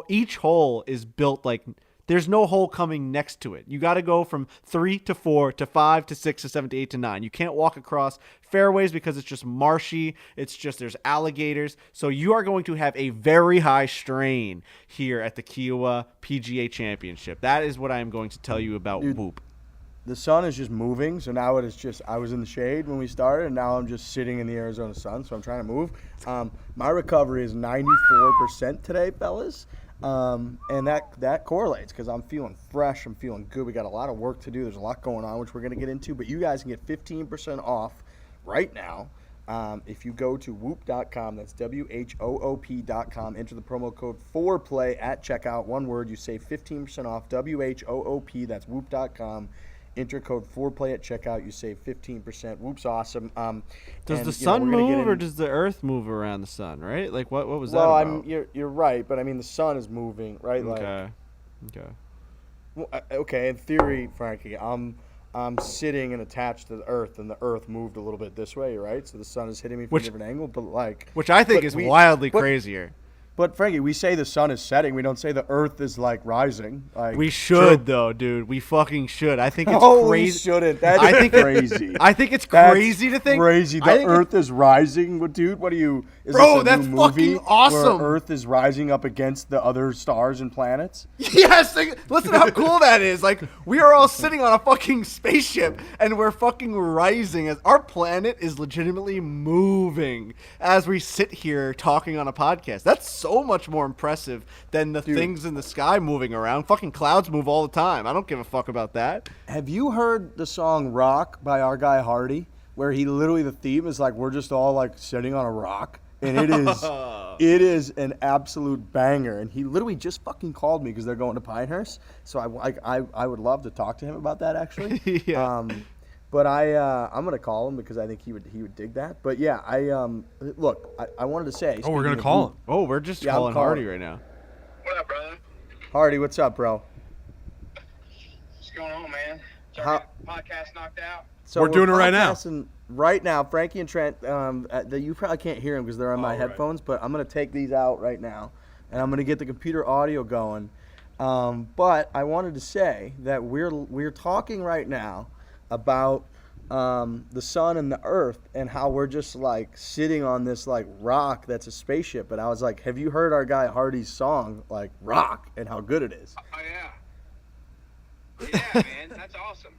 Each hole is built like there's no hole coming next to it. You got to go from 3 to 4 to 5 to 6 to 7 to 8 to 9. You can't walk across fairways because it's just marshy. There's alligators. So you are going to have a very high strain here at the Kiawah PGA Championship. That is what I am going to tell you about Whoop. The sun is just moving, so now it is just, I was in the shade when we started, and now I'm just sitting in the Arizona sun, so I'm trying to move. My recovery is 94% today, fellas. And that correlates because I'm feeling fresh. I'm feeling good. We got a lot of work to do. There's a lot going on, which we're going to get into. But you guys can get 15% off right now if you go to whoop.com. That's WHOOP.com. Enter the promo code FOREPLAY at checkout. One word. You save 15% off. WHOOP. That's whoop.com. Enter code FOREPLAY at checkout. You save 15%. Whoop's awesome. Does the sun move or does the earth move around the sun, right? Like, what was that about? Well, you're right, but I mean, the sun is moving, right? Okay. Okay, in theory, Frankie, I'm sitting and attached to the earth, and the earth moved a little bit this way, right? So the sun is hitting me from a different angle, which I think is wildly crazier. But Frankie, we say the sun is setting. We don't say the earth is rising. We should though, dude. We fucking should. I think it's crazy. We shouldn't. That's crazy. I think it's crazy to think. Crazy. The earth is rising, dude. What are you? Bro, that's fucking awesome. Where Earth is rising up against the other stars and planets. Yes. Listen to how cool that is. Like, we are all sitting on a fucking spaceship and we're fucking rising as our planet is legitimately moving as we sit here talking on a podcast. That's so much more impressive than the things in the sky moving around. Fucking clouds move all the time. I don't give a fuck about that. Have you heard the song Rock by our guy Hardy, where he literally, the theme is we're just all sitting on a rock? And it is an absolute banger. And he literally just fucking called me because they're going to Pinehurst. So I would love to talk to him about that, actually. Yeah. But I'm gonna call him because I think he would dig that. But yeah, I wanted to say. Oh, we're gonna call him. Oh, we're just calling Hardy right now. What up, brother? Hardy, what's up, bro? What's going on, man? Podcast knocked out. So we're doing it right now. Right now, Frankie and Trent. You probably can't hear them because they're on my headphones. But I'm gonna take these out right now, and I'm gonna get the computer audio going. But I wanted to say that we're talking right now about the sun and the earth and how we're just sitting on this rock that's a spaceship. And I was like, have you heard our guy Hardy's song Rock and how good it is? Oh yeah, man, that's awesome.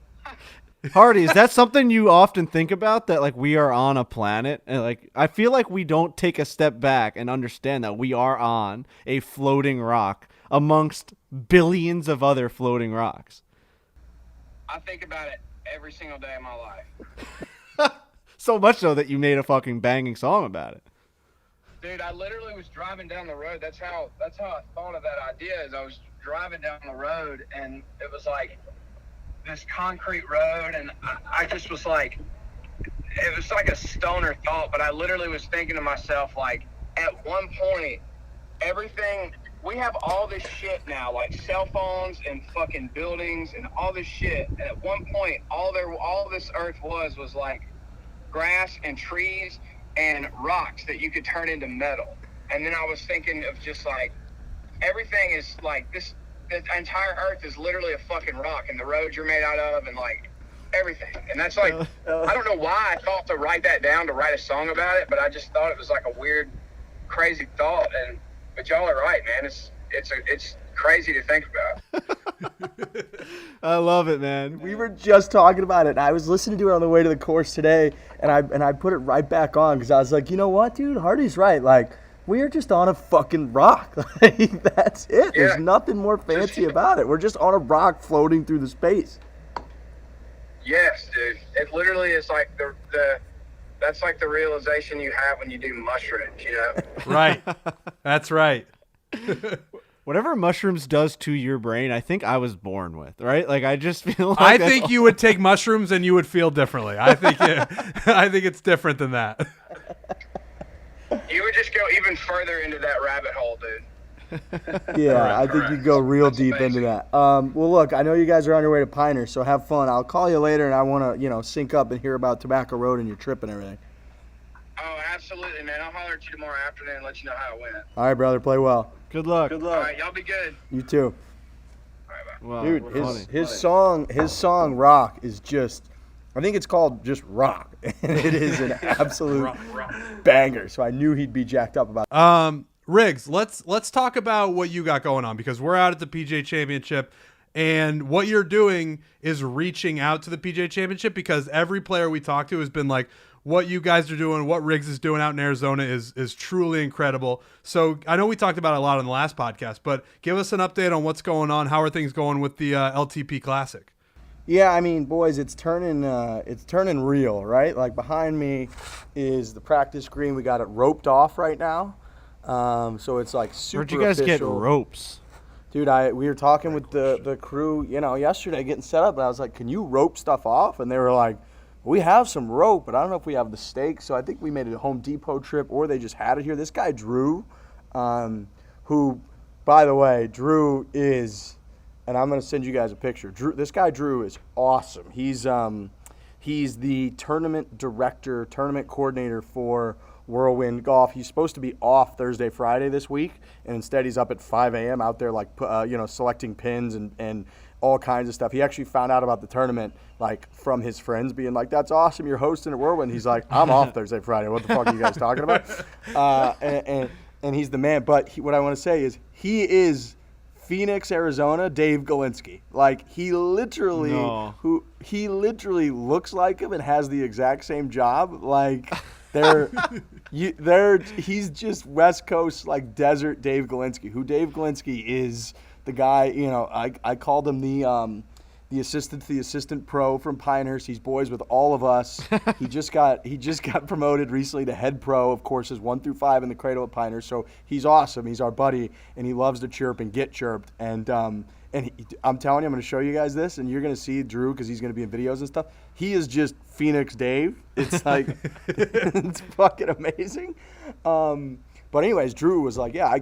Hardy, is that something you often think about, that we are on a planet? And I feel like we don't take a step back and understand that we are on a floating rock amongst billions of other floating rocks. I think about it every single day of my life. So much so that you made a fucking banging song about it. Dude, I literally was driving down the road. That's how I thought of that idea. Is I was driving down the road and it was this concrete road, and I just was it was like a stoner thought, but I literally was thinking to myself, at one point, everything, we have all this shit now, cell phones and fucking buildings and all this shit. And at one point, all this earth was grass and trees and rocks that you could turn into metal. And then I was thinking of just everything is this. The entire earth is literally a fucking rock, and the roads you're made out of, and everything. And that's I don't know why I thought to write that down to write a song about it, but I just thought it was a weird, crazy thought. But y'all are right, man. It's crazy to think about. I love it, man. We were just talking about it. And I was listening to it on the way to the course today, and I put it right back on because I was like, you know what, dude? Hardy's right. Like, we are just on a fucking rock. Like, that's it. Yeah. There's nothing more fancy about it. We're just on a rock floating through the space. Yes, dude. It literally is like that's like the realization you have when you do mushrooms, you know? Right. That's right. Whatever mushrooms does to your brain, I think I was born with, right? Like, I just feel like I think you would take mushrooms and you would feel differently. I think it's different than that. You would just go even further into that rabbit hole, dude. Yeah, I think correct. you go real That's deep amazing. into that. Well, look, I know you guys are on your way to Pinehurst, so have fun. I'll call you later, and I want to, sync up and hear about Tobacco Road and your trip and everything. Oh, absolutely, man. I'll holler at you tomorrow afternoon and let you know how it went. All right, brother, play well. good luck. All right, y'all be good. You too. All right, bye. Wow, Dude, funny. his song Rock is just, I think it's called just Rock, and it is an absolute banger. So I knew he'd be jacked up about it. Riggs, let's talk about what you got going on, because we're out at the PGA Championship, and what you're doing is reaching out to the PGA Championship, because every player we talk to has been like, what you guys are doing, what Riggs is doing out in Arizona is truly incredible. So I know we talked about it a lot on the last podcast, but give us an update on what's going on. How are things going with the LTP Classic? Yeah, I mean, boys, it's turning real, right? Like, behind me is the practice green. We got it roped off right now. So it's like super Where'd you guys get official. ropes? Dude, we were talking with the crew, yesterday getting set up, and I was like, can you rope stuff off? And they were like, we have some rope, but I don't know if we have the stakes. So I think we made it a Home Depot trip, or they just had it here. This guy, Drew, who, by the way, Drew is, and I'm going to send you guys a picture. This guy, Drew, is awesome. He's the tournament director, tournament coordinator for Whirlwind Golf. He's supposed to be off Thursday, Friday this week, and instead he's up at 5 a.m. out there, like, selecting pins and all kinds of stuff. He actually found out about the tournament, like, from his friends being like, that's awesome, you're hosting at Whirlwind. He's like, I'm off Thursday, Friday. What the fuck are you guys talking about? And he's the man. But what I want to say is he is Phoenix, Arizona, Dave Galinsky. Like, he literally looks like him and has the exact same job. Like, he's just West Coast, like, desert Dave Galinsky, who Dave Galinsky is the guy, I called him the assistant to the assistant pro from Pinehurst. He's boys with all of us. He just got promoted recently to head pro of courses 1 through 5 in the Cradle at Pinehurst. So he's awesome. He's our buddy, and he loves to chirp and get chirped. And I'm telling you, I'm going to show you guys this, and you're going to see Drew, because he's going to be in videos and stuff. He is just Phoenix Dave. It's like, it's fucking amazing. But anyways, Drew was like, yeah,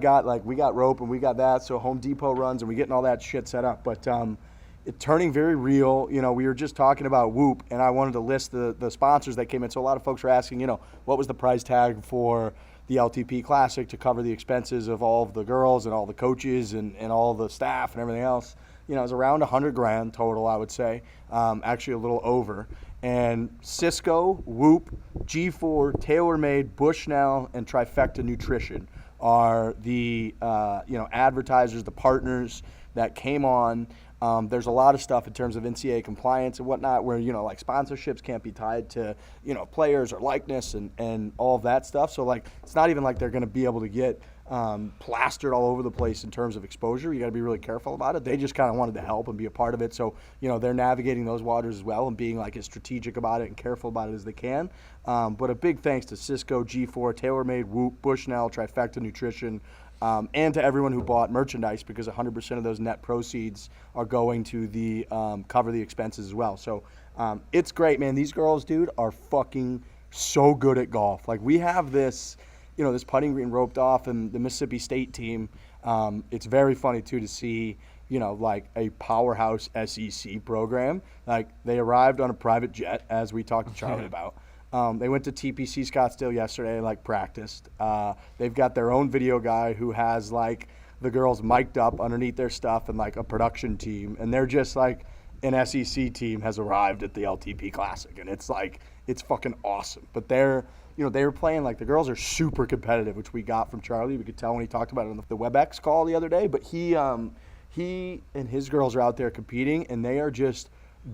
we got rope and we got that. So Home Depot runs and we getting all that shit set up. But it's turning very real. We were just talking about Whoop, and I wanted to list the sponsors that came in. So a lot of folks were asking, what was the price tag for the LTP Classic to cover the expenses of all of the girls and all the coaches and all the staff and everything else. It was around $100,000 total, I would say, actually a little over. And Cisco, Whoop, G4, TaylorMade, Bushnell, and Trifecta Nutrition are the advertisers, the partners that came on. There's a lot of stuff in terms of NCAA compliance and whatnot, where like sponsorships can't be tied to players or likeness and all of that stuff. So like it's not even like they're going to be able to get plastered all over the place in terms of exposure. You got to be really careful about it. They just kind of wanted to help and be a part of it. So they're navigating those waters as well and being like as strategic about it and careful about it as they can. But a big thanks to Cisco, G4, TaylorMade, Whoop, Bushnell, Trifecta Nutrition. And to everyone who bought merchandise, because 100% of those net proceeds are going to the cover the expenses as well. So it's great, man. These girls, dude, are fucking so good at golf. Like, we have this, this putting green roped off, and the Mississippi State team. It's very funny too to see, like a powerhouse SEC program. Like, they arrived on a private jet, as we talked to Charlie about. They went to TPC Scottsdale yesterday, like practiced. They've got their own video guy who has like the girls mic'd up underneath their stuff and like a production team. And they're just like an SEC team has arrived at the LTP Classic. And it's like, it's fucking awesome. But they're, they were playing like the girls are super competitive, which we got from Charlie. We could tell when he talked about it on the WebEx call the other day. But he and his girls are out there competing, and they are just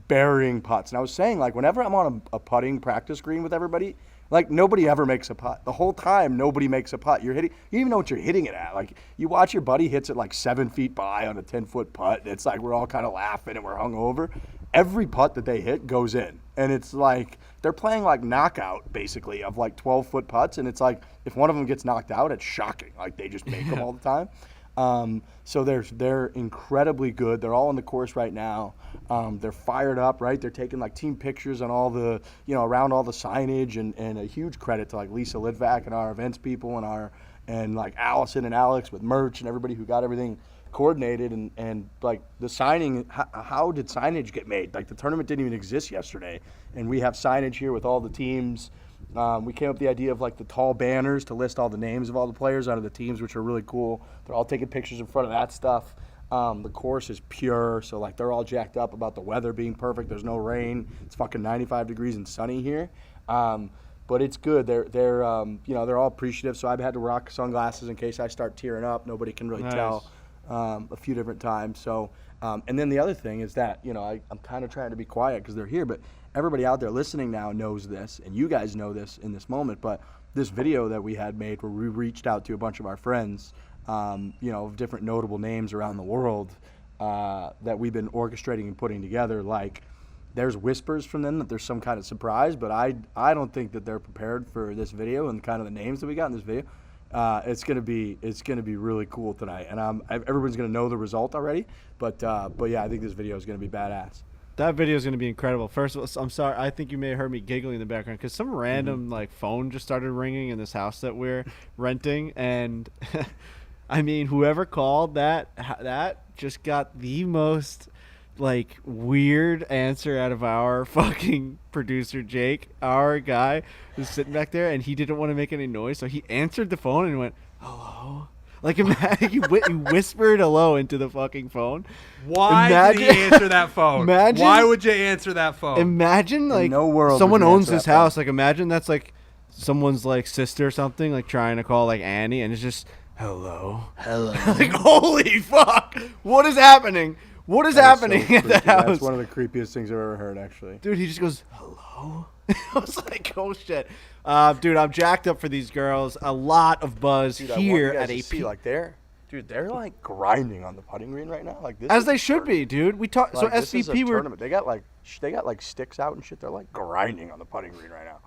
burying putts. And I was saying, like, whenever I'm on a putting practice green with everybody, like, nobody ever makes a putt. The whole time, nobody makes a putt. You even know what you're hitting it at. Like, you watch your buddy hits it like 7 feet by on a 10-foot putt, and it's like we're all kind of laughing and we're hungover. Every putt that they hit goes in. And it's like they're playing like knockout, basically, of like 12-foot putts. And it's like if one of them gets knocked out, it's shocking. Like, they just make them all the time. So they're incredibly good. They're all on the course right now. They're fired up, right? They're taking like team pictures on all the, around all the signage, and a huge credit to like Lisa Litvak and our events people and like Allison and Alex with merch and everybody who got everything coordinated, and like the signing. How did signage get made? Like, the tournament didn't even exist yesterday, and we have signage here with all the teams. We came up with the idea of like the tall banners to list all the names of all the players out of the teams, which are really cool. They're all taking pictures in front of that stuff. The course is pure, so like they're all jacked up about the weather being perfect. There's no rain. It's fucking 95 degrees and sunny here. But it's good. They're all appreciative. So I've had to rock sunglasses in case I start tearing up. Nobody can really tell a few different times. So and then the other thing is that I'm kind of trying to be quiet because they're here, but everybody out there listening now knows this, and you guys know this in this moment. But this video that we had made, where we reached out to a bunch of our friends, of different notable names around the world that we've been orchestrating and putting together. Like, there's whispers from them that there's some kind of surprise, but I don't think that they're prepared for this video and kind of the names that we got in this video. It's gonna be really cool tonight, and everyone's gonna know the result already. But yeah, I think this video is gonna be badass. That video is going to be incredible. First of all, I'm sorry. I think you may have heard me giggling in the background because some random like phone just started ringing in this house that we're renting, and I mean, whoever called that just got the most like weird answer out of our fucking producer Jake, our guy who's sitting back there, and he didn't want to make any noise, so he answered the phone and went, "Hello." Like, imagine you whispered hello into the fucking phone. Why did he answer that phone? Why would you answer that phone? Imagine, like, someone owns this house. Like, imagine that's, like, someone's, like, sister or something, like, trying to call, like, Annie, and it's just, hello. Like, holy fuck. What is happening? What is happening at the house? That's one of the creepiest things I've ever heard, actually. Dude, he just goes, hello? I was like, oh, shit. Dude, I'm jacked up for these girls. A lot of buzz here at AP. Like, they're like grinding on the putting green right now. Like, this as they should be, dude. We talked. Like, so SVP were. Tournament. They got like sticks out and shit. They're like grinding on the putting green right now.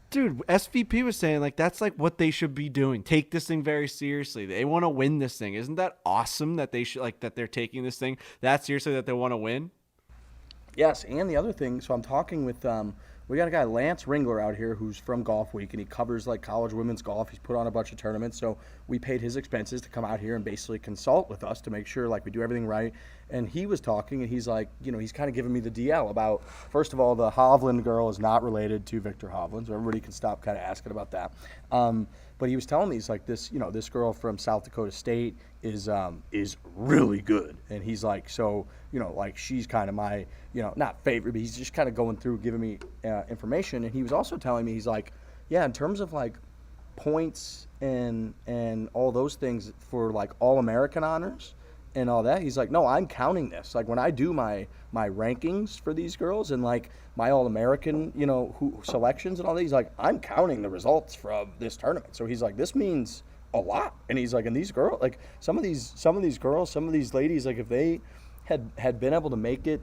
Dude, SVP was saying like that's like what they should be doing. Take this thing very seriously. They want to win this thing. Isn't that awesome that they should that they're taking this thing that seriously, that they want to win? Yes, and the other thing. So I'm talking with we got a guy, Lance Ringler, out here who's from Golf Week, and he covers like college women's golf. He's put on a bunch of tournaments, so we paid his expenses to come out here and basically consult with us to make sure like we do everything right. And he was talking, and he's like, he's kind of giving me the DL about, first of all, the Hovland girl is not related to Victor Hovland, so everybody can stop kind of asking about that. But he was telling me, he's like, this girl from South Dakota State is really good, and he's like, so like she's kind of my not favorite, but he's just kind of going through giving me information. And he was also telling me, he's like, yeah, in terms of like points and all those things for like All-American honors and all that, he's like, no, I'm counting this. Like, when I do my rankings for these girls and like my All-American selections and all that, he's like, I'm counting the results from this tournament. So he's like, this means a lot. And he's like, and these girls, like some of these girls, some of these ladies, like if they had been able to make it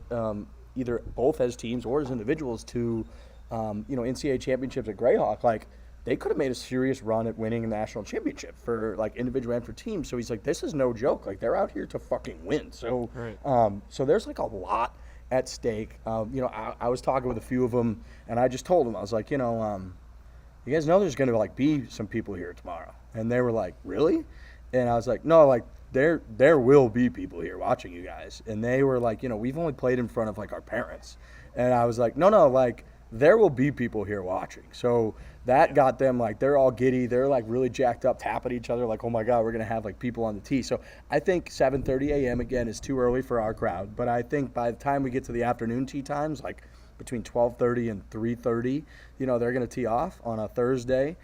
either both as teams or as individuals to NCAA championships at Greyhawk, like they could have made a serious run at winning a national championship for like individual and for teams. So he's like, this is no joke. Like, they're out here to fucking win. So right. So there's like a lot at stake. I was talking with a few of them, and I just told them, I was like, you guys know there's going to like be some people here tomorrow. And they were like, really? And I was like, no, like there will be people here watching you guys. And they were like, we've only played in front of like our parents. And I was like, no, like there will be people here watching. So that got them like, they're all giddy. They're like really jacked up, tapping each other like, oh my God, we're going to have like people on the tee. So I think 7:30 a.m. again is too early for our crowd. But I think by the time we get to the afternoon tee times, like between 12:30 and 3:30. You know, they're going to tee off on a Thursday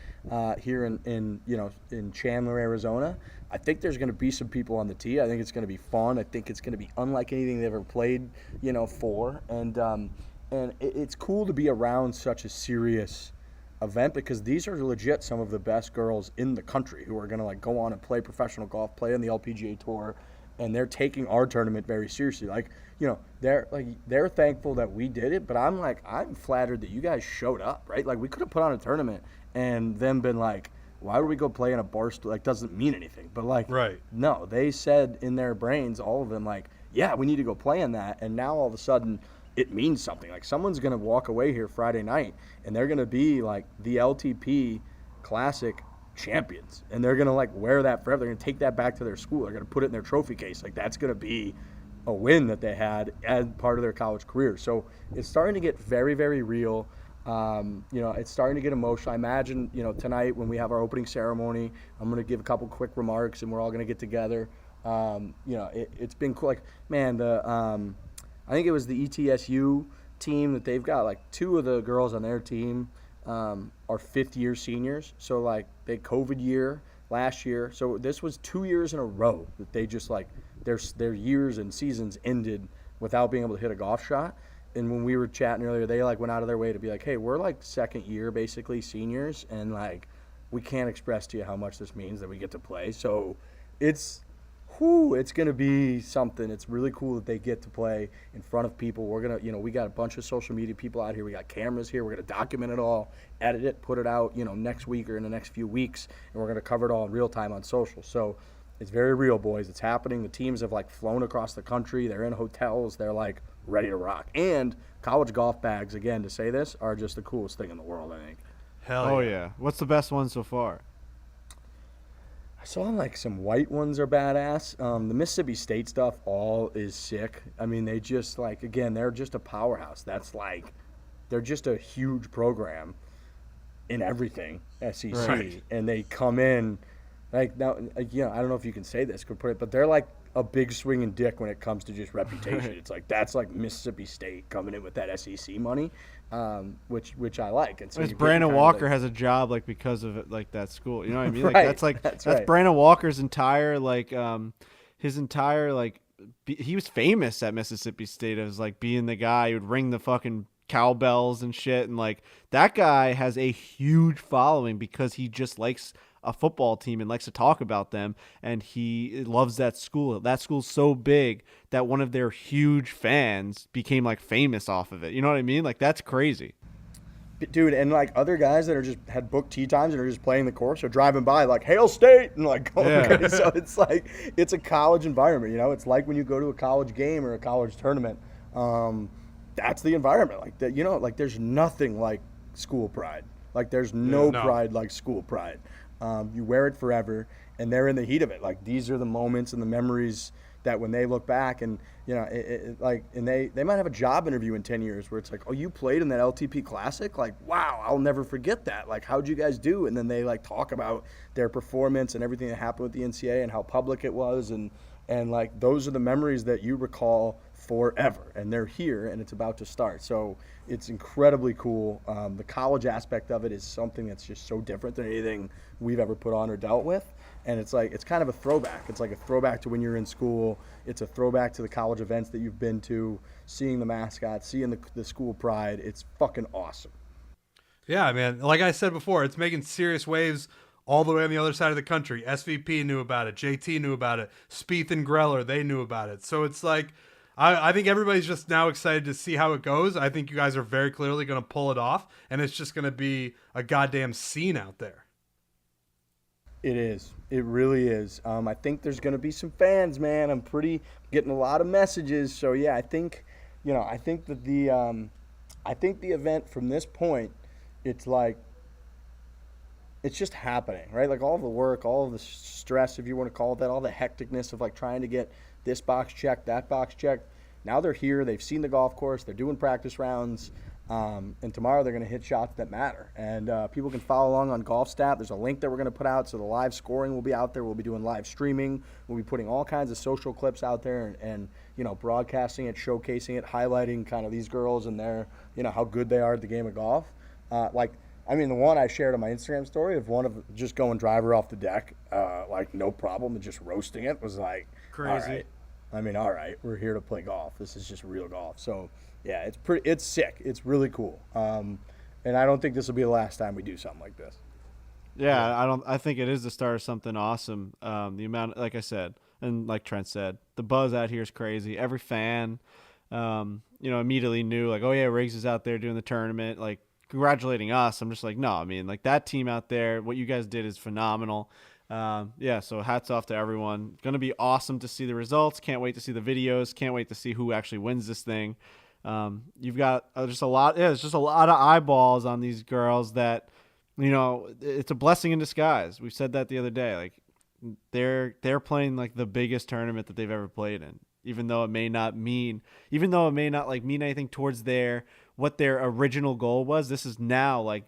here in Chandler, Arizona. I think there's going to be some people on the tee. I think it's going to be fun. I think it's going to be unlike anything they've ever played, for. And it's cool to be around such a serious event because these are legit some of the best girls in the country who are going to like go on and play professional golf, play on the LPGA tour, and they're taking our tournament very seriously. Like, they're thankful that we did it, but I'm flattered that you guys showed up, right? Like, we could have put on a tournament and then been like, why would we go play in a Barstool? Like, doesn't mean anything. But like, right. No, they said in their brains, all of them, like, yeah, we need to go play in that. And now all of a sudden it means something. Like, someone's going to walk away here Friday night and they're going to be like the LTP Classic champions, and they're going to like wear that forever. They're going to take that back to their school. They're going to put it in their trophy case. Like, that's going to be a win that they had as part of their college career. So it's starting to get very, very real. It's starting to get emotional. I imagine, tonight when we have our opening ceremony, I'm going to give a couple quick remarks and we're all going to get together. It's been cool. Like, man, I think it was the ETSU team that they've got, like, two of the girls on their team are fifth-year seniors. So, like, they COVID year last year. So this was 2 years in a row that they just, like, their years and seasons ended without being able to hit a golf shot. And when we were chatting earlier, they, like, went out of their way to be like, hey, we're, like, second year, basically, seniors, and, like, we can't express to you how much this means that we get to play. So it's going to be something. It's really cool that they get to play in front of people. We're going to, we got a bunch of social media people out here. We got cameras here. We're going to document it all, edit it, put it out, next week or in the next few weeks, and we're going to cover it all in real time on social. So it's very real, boys. It's happening. The teams have, like, flown across the country. They're in hotels. They're, like, ready to rock. And college golf bags, again, to say this, are just the coolest thing in the world, I think. Hell yeah. What's the best one so far? I saw, like, some white ones are badass. The Mississippi State stuff all is sick. I mean, they just, like, again, they're just a powerhouse. That's, like, they're just a huge program in everything, SEC. Right. And they come in, like, now, I don't know if you can say this, but they're, like, a big swinging dick when it comes to just reputation. Right. It's like, that's like Mississippi State coming in with that SEC money, which I like. And so Brandon Walker has a job, like, because of it, like, that school. You know what I mean? Like, right. that's right. Brandon Walker's entire, like, he was famous at Mississippi State as, like, being the guy who would ring the fucking cowbells and shit. And, like, that guy has a huge following because he just likes a football team and likes to talk about them, and he loves that school. That school's so big that one of their huge fans became, like, famous off of it. You know what I mean? Like, that's crazy. Dude, and, like, other guys that are just had booked tee times and are just playing the course are driving by like, Hail State, and, like, going crazy. So it's like, it's a college environment, It's like when you go to a college game or a college tournament. That's the environment. Like, that, like, there's nothing like school pride. Like, there's no pride like school pride. You wear it forever, and they're in the heat of it. Like, these are the moments and the memories that when they look back and, and they might have a job interview in 10 years where it's like, oh, you played in that LTP Classic? Like, wow, I'll never forget that. Like, how'd you guys do? And then they, like, talk about their performance and everything that happened with the NCAA and how public it was. And like, those are the memories that you recall forever, and they're here, and it's about to start. So it's incredibly cool. The college aspect of it is something that's just so different than anything we've ever put on or dealt with, and it's like, it's kind of a throwback. It's like a throwback to when you're in school. It's a throwback to the college events that you've been to, seeing the mascots, seeing the school pride. It's fucking awesome. Yeah, man. Like I said before, it's making serious waves all the way on the other side of the country. SVP knew about it. JT knew about it. Spieth and Greller, they knew about it. So it's like, I think everybody's just now excited to see how it goes. I think you guys are very clearly going to pull it off, and it's just going to be a goddamn scene out there. It is. It really is. I think there's going to be some fans, man. I'm getting a lot of messages. So yeah, I think that the event from this point, it's like, it's just happening, right? Like, all the work, all of the stress, if you want to call it that, all the hecticness of, like, trying to get this box checked, that box checked. Now they're here. They've seen the golf course. They're doing practice rounds. And tomorrow they're going to hit shots that matter. And people can follow along on Golf Stat. There's a link that we're going to put out, so the live scoring will be out there. We'll be doing live streaming. We'll be putting all kinds of social clips out there and broadcasting it, showcasing it, highlighting kind of these girls and their, how good they are at the game of golf. The one I shared on my Instagram story of one of just going driver off the deck, no problem, and just roasting it was like crazy. All right, we're here to play golf. This is just real golf. So yeah, it's sick. It's really cool. And I don't think this will be the last time we do something like this. Yeah, I think it is the start of something awesome. The amount, like I said, and like Trent said, the buzz out here is crazy. Every fan, immediately knew like, oh yeah, Riggs is out there doing the tournament, like congratulating us. I'm just like, no, that team out there, what you guys did is phenomenal. So hats off to everyone. Going to be awesome to see the results. Can't wait to see the videos. Can't wait to see who actually wins this thing. You've got just a lot. Yeah, it's just a lot of eyeballs on these girls that, it's a blessing in disguise. We said that the other day. Like they're playing like the biggest tournament that they've ever played in, even though it may not mean anything towards what their original goal was. This is now like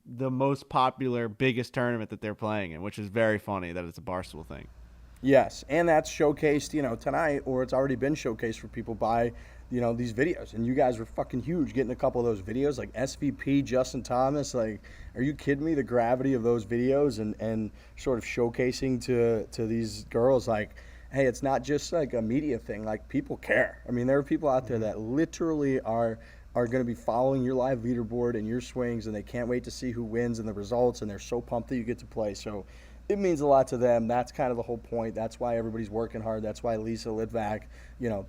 the most popular, biggest tournament that they're playing in, which is very funny that it's a Barstool thing. Yes, and that's showcased, tonight, or it's already been showcased for people by, these videos. And you guys were fucking huge getting a couple of those videos, like SVP, Justin Thomas. Like, are you kidding me? The gravity of those videos and sort of showcasing to these girls, like, hey, it's not just like a media thing. Like, people care. There are people out there that literally are going to be following your live leaderboard and your swings, and they can't wait to see who wins and the results, and they're so pumped that you get to play. So it means a lot to them. That's kind of the whole point. That's why everybody's working hard. That's why Lisa Litvak,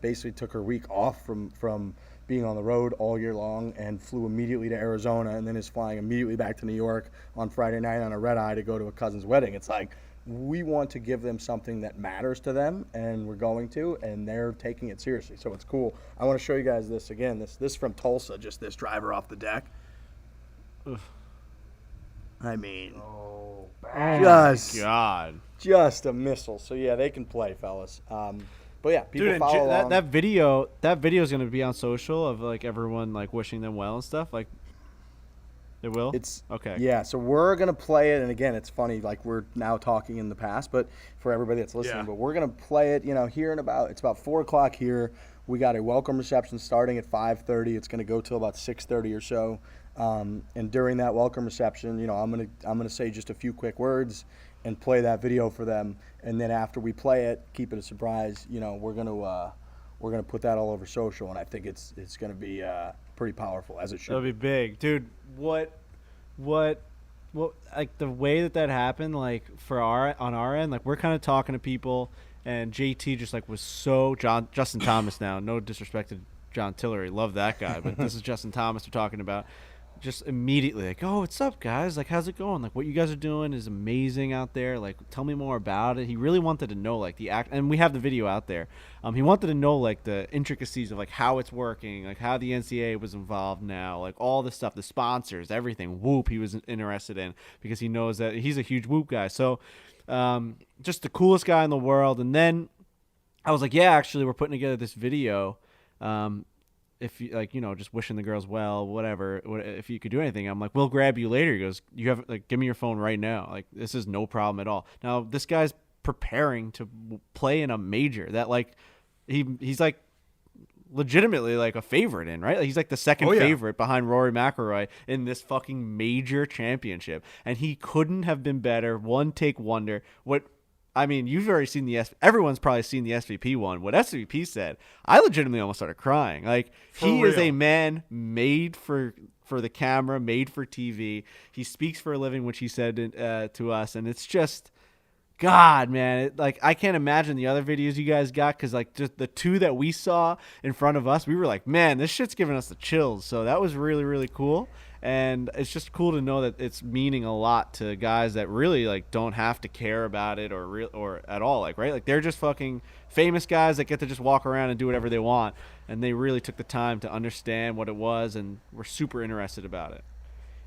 basically took her week off from being on the road all year long and flew immediately to Arizona and then is flying immediately back to New York on Friday night on a red eye to go to a cousin's wedding. It's like, we want to give them something that matters to them, and we're going to, and they're taking it seriously. So it's cool. I want to show you guys this again. This from Tulsa, just this driver off the deck. Ugh. God, just a missile. So yeah, they can play, fellas. But yeah, people dude, follow along. That video is going to be on social of like everyone like wishing them well and stuff. Like, it will? It's okay. Yeah, so we're going to play it. And again, it's funny, like we're now talking in the past, but for everybody that's listening, but we're going to play it, here in it's about 4:00 here. We got a welcome reception starting at 5:30. It's going to go till about 6:30 or so. And during that welcome reception, I'm going to say just a few quick words and play that video for them. And then after we play it, keep it a surprise. We're going to put that all over social, and I think it's going to be pretty powerful, as it should. That'll be big, dude. What like the way that happened, like on our end, like we're kind of talking to people, and JT just like was so Justin Thomas now. No disrespect to John Tillery, love that guy, but this is Justin Thomas we're talking about. Just immediately like, oh, what's up, guys? Like, how's it going? Like, what you guys are doing is amazing out there. Like, tell me more about it. He really wanted to know, like, and we have the video out there. He wanted to know, like, the intricacies of, like, how it's working, like, how the NCAA was involved now, like, all the stuff, the sponsors, everything. Whoop, he was interested in because he knows that he's a huge Whoop guy. So, just the coolest guy in the world. And then I was like, yeah, actually, we're putting together this video. If you like, just wishing the girls well, whatever, if you could do anything, I'm like, we'll grab you later. He goes, you have like, give me your phone right now. Like, this is no problem at all. Now this guy's preparing to play in a major that like, he's like legitimately like a favorite in, right? Like, he's like the second favorite behind Rory McIlroy in this fucking major championship. And he couldn't have been better. One take wonder. You've already seen everyone's probably seen the SVP one. What SVP said, I legitimately almost started crying. Like, he is a man made for the camera, made for TV. He speaks for a living, which he said to us. And it's just, God, man, I can't imagine the other videos you guys got, because like just the two that we saw in front of us, we were like, man, this shit's giving us the chills. So that was really, really cool. And it's just cool to know that it's meaning a lot to guys that really like don't have to care about it or at all, like, right? Like, they're just fucking famous guys that get to just walk around and do whatever they want, and they really took the time to understand what it was, and were super interested about it.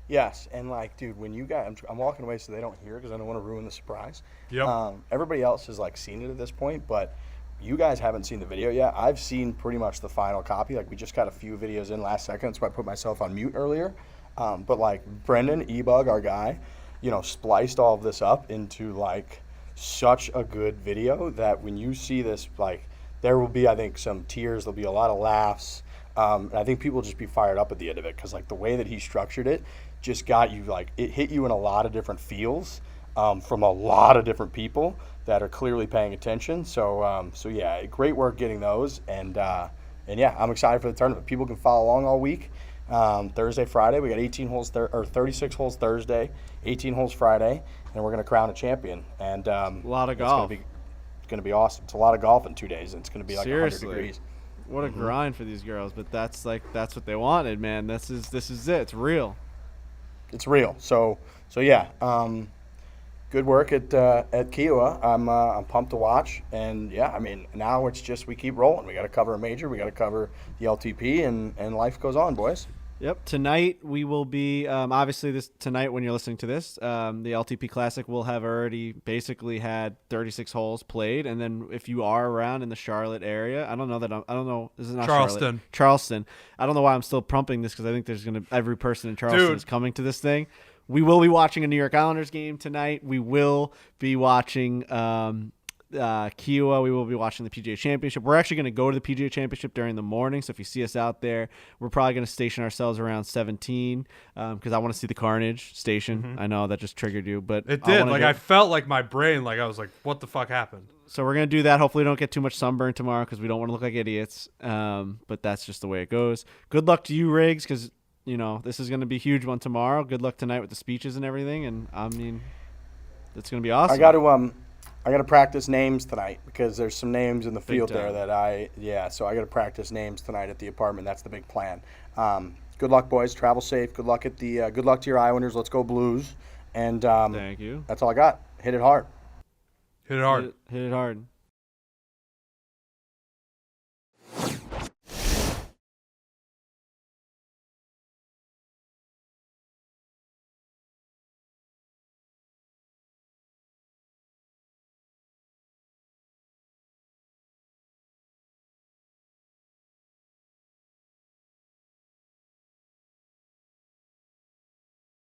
Yes, and like, dude, when you guys, I'm walking away so they don't hear, because I don't want to ruin the surprise. Yep. Everybody else has like seen it at this point, but you guys haven't seen the video yet. I've seen pretty much the final copy. Like, we just got a few videos in last second, so I put myself on mute earlier. But like Brendan Ebug, our guy, spliced all of this up into like such a good video that when you see this, like, there will be, I think, some tears. There'll be a lot of laughs. And I think people will just be fired up at the end of it because, like, the way that he structured it just got you, like, it hit you in a lot of different feels from a lot of different people that are clearly paying attention. So yeah, great work getting those. And yeah, I'm excited for the tournament. People can follow along all week. Thursday, Friday, we got 18 holes, 36 holes Thursday, 18 holes Friday, and we're going to crown a champion. And a lot of golf. It's going to be awesome. It's a lot of golf in 2 days. And it's going to be like Seriously. 100 degrees. What a grind for these girls, but that's what they wanted, man. This is it. It's real. It's real. So yeah. Good work at Kiawah. I'm pumped to watch, and yeah, I mean, now it's just we keep rolling. We got to cover a major, we got to cover the LTP, and life goes on, boys. Yep. Tonight we will be obviously tonight when you're listening to this, the LTP Classic will have already basically had 36 holes played, and then if you are around in the Charlotte area, I don't know. This is not Charleston. I don't know why I'm still pumping this because I think every person in Charleston is coming to this thing. We will be watching a New York Islanders game tonight. We will be watching Kiawah. We will be watching the PGA Championship. We're actually going to go to the PGA Championship during the morning, so if you see us out there, we're probably going to station ourselves around 17 because I want to see the Carnage station. Mm-hmm. I know that just triggered you, but it did. I felt like my brain, like I was like, what the fuck happened? So we're going to do that. Hopefully we don't get too much sunburn tomorrow because we don't want to look like idiots, but that's just the way it goes. Good luck to you, Riggs, because this is going to be a huge one tomorrow. Good luck tonight with the speeches and everything, and I mean, it's going to be awesome. I got to practice names tonight because there's some names in the field there that so I got to practice names tonight at the apartment. That's the big plan. Good luck, boys. Travel safe. Good luck to your Islanders. Let's go Blues. And thank you. That's all I got. Hit it hard. Hit it hard. Hit it hard.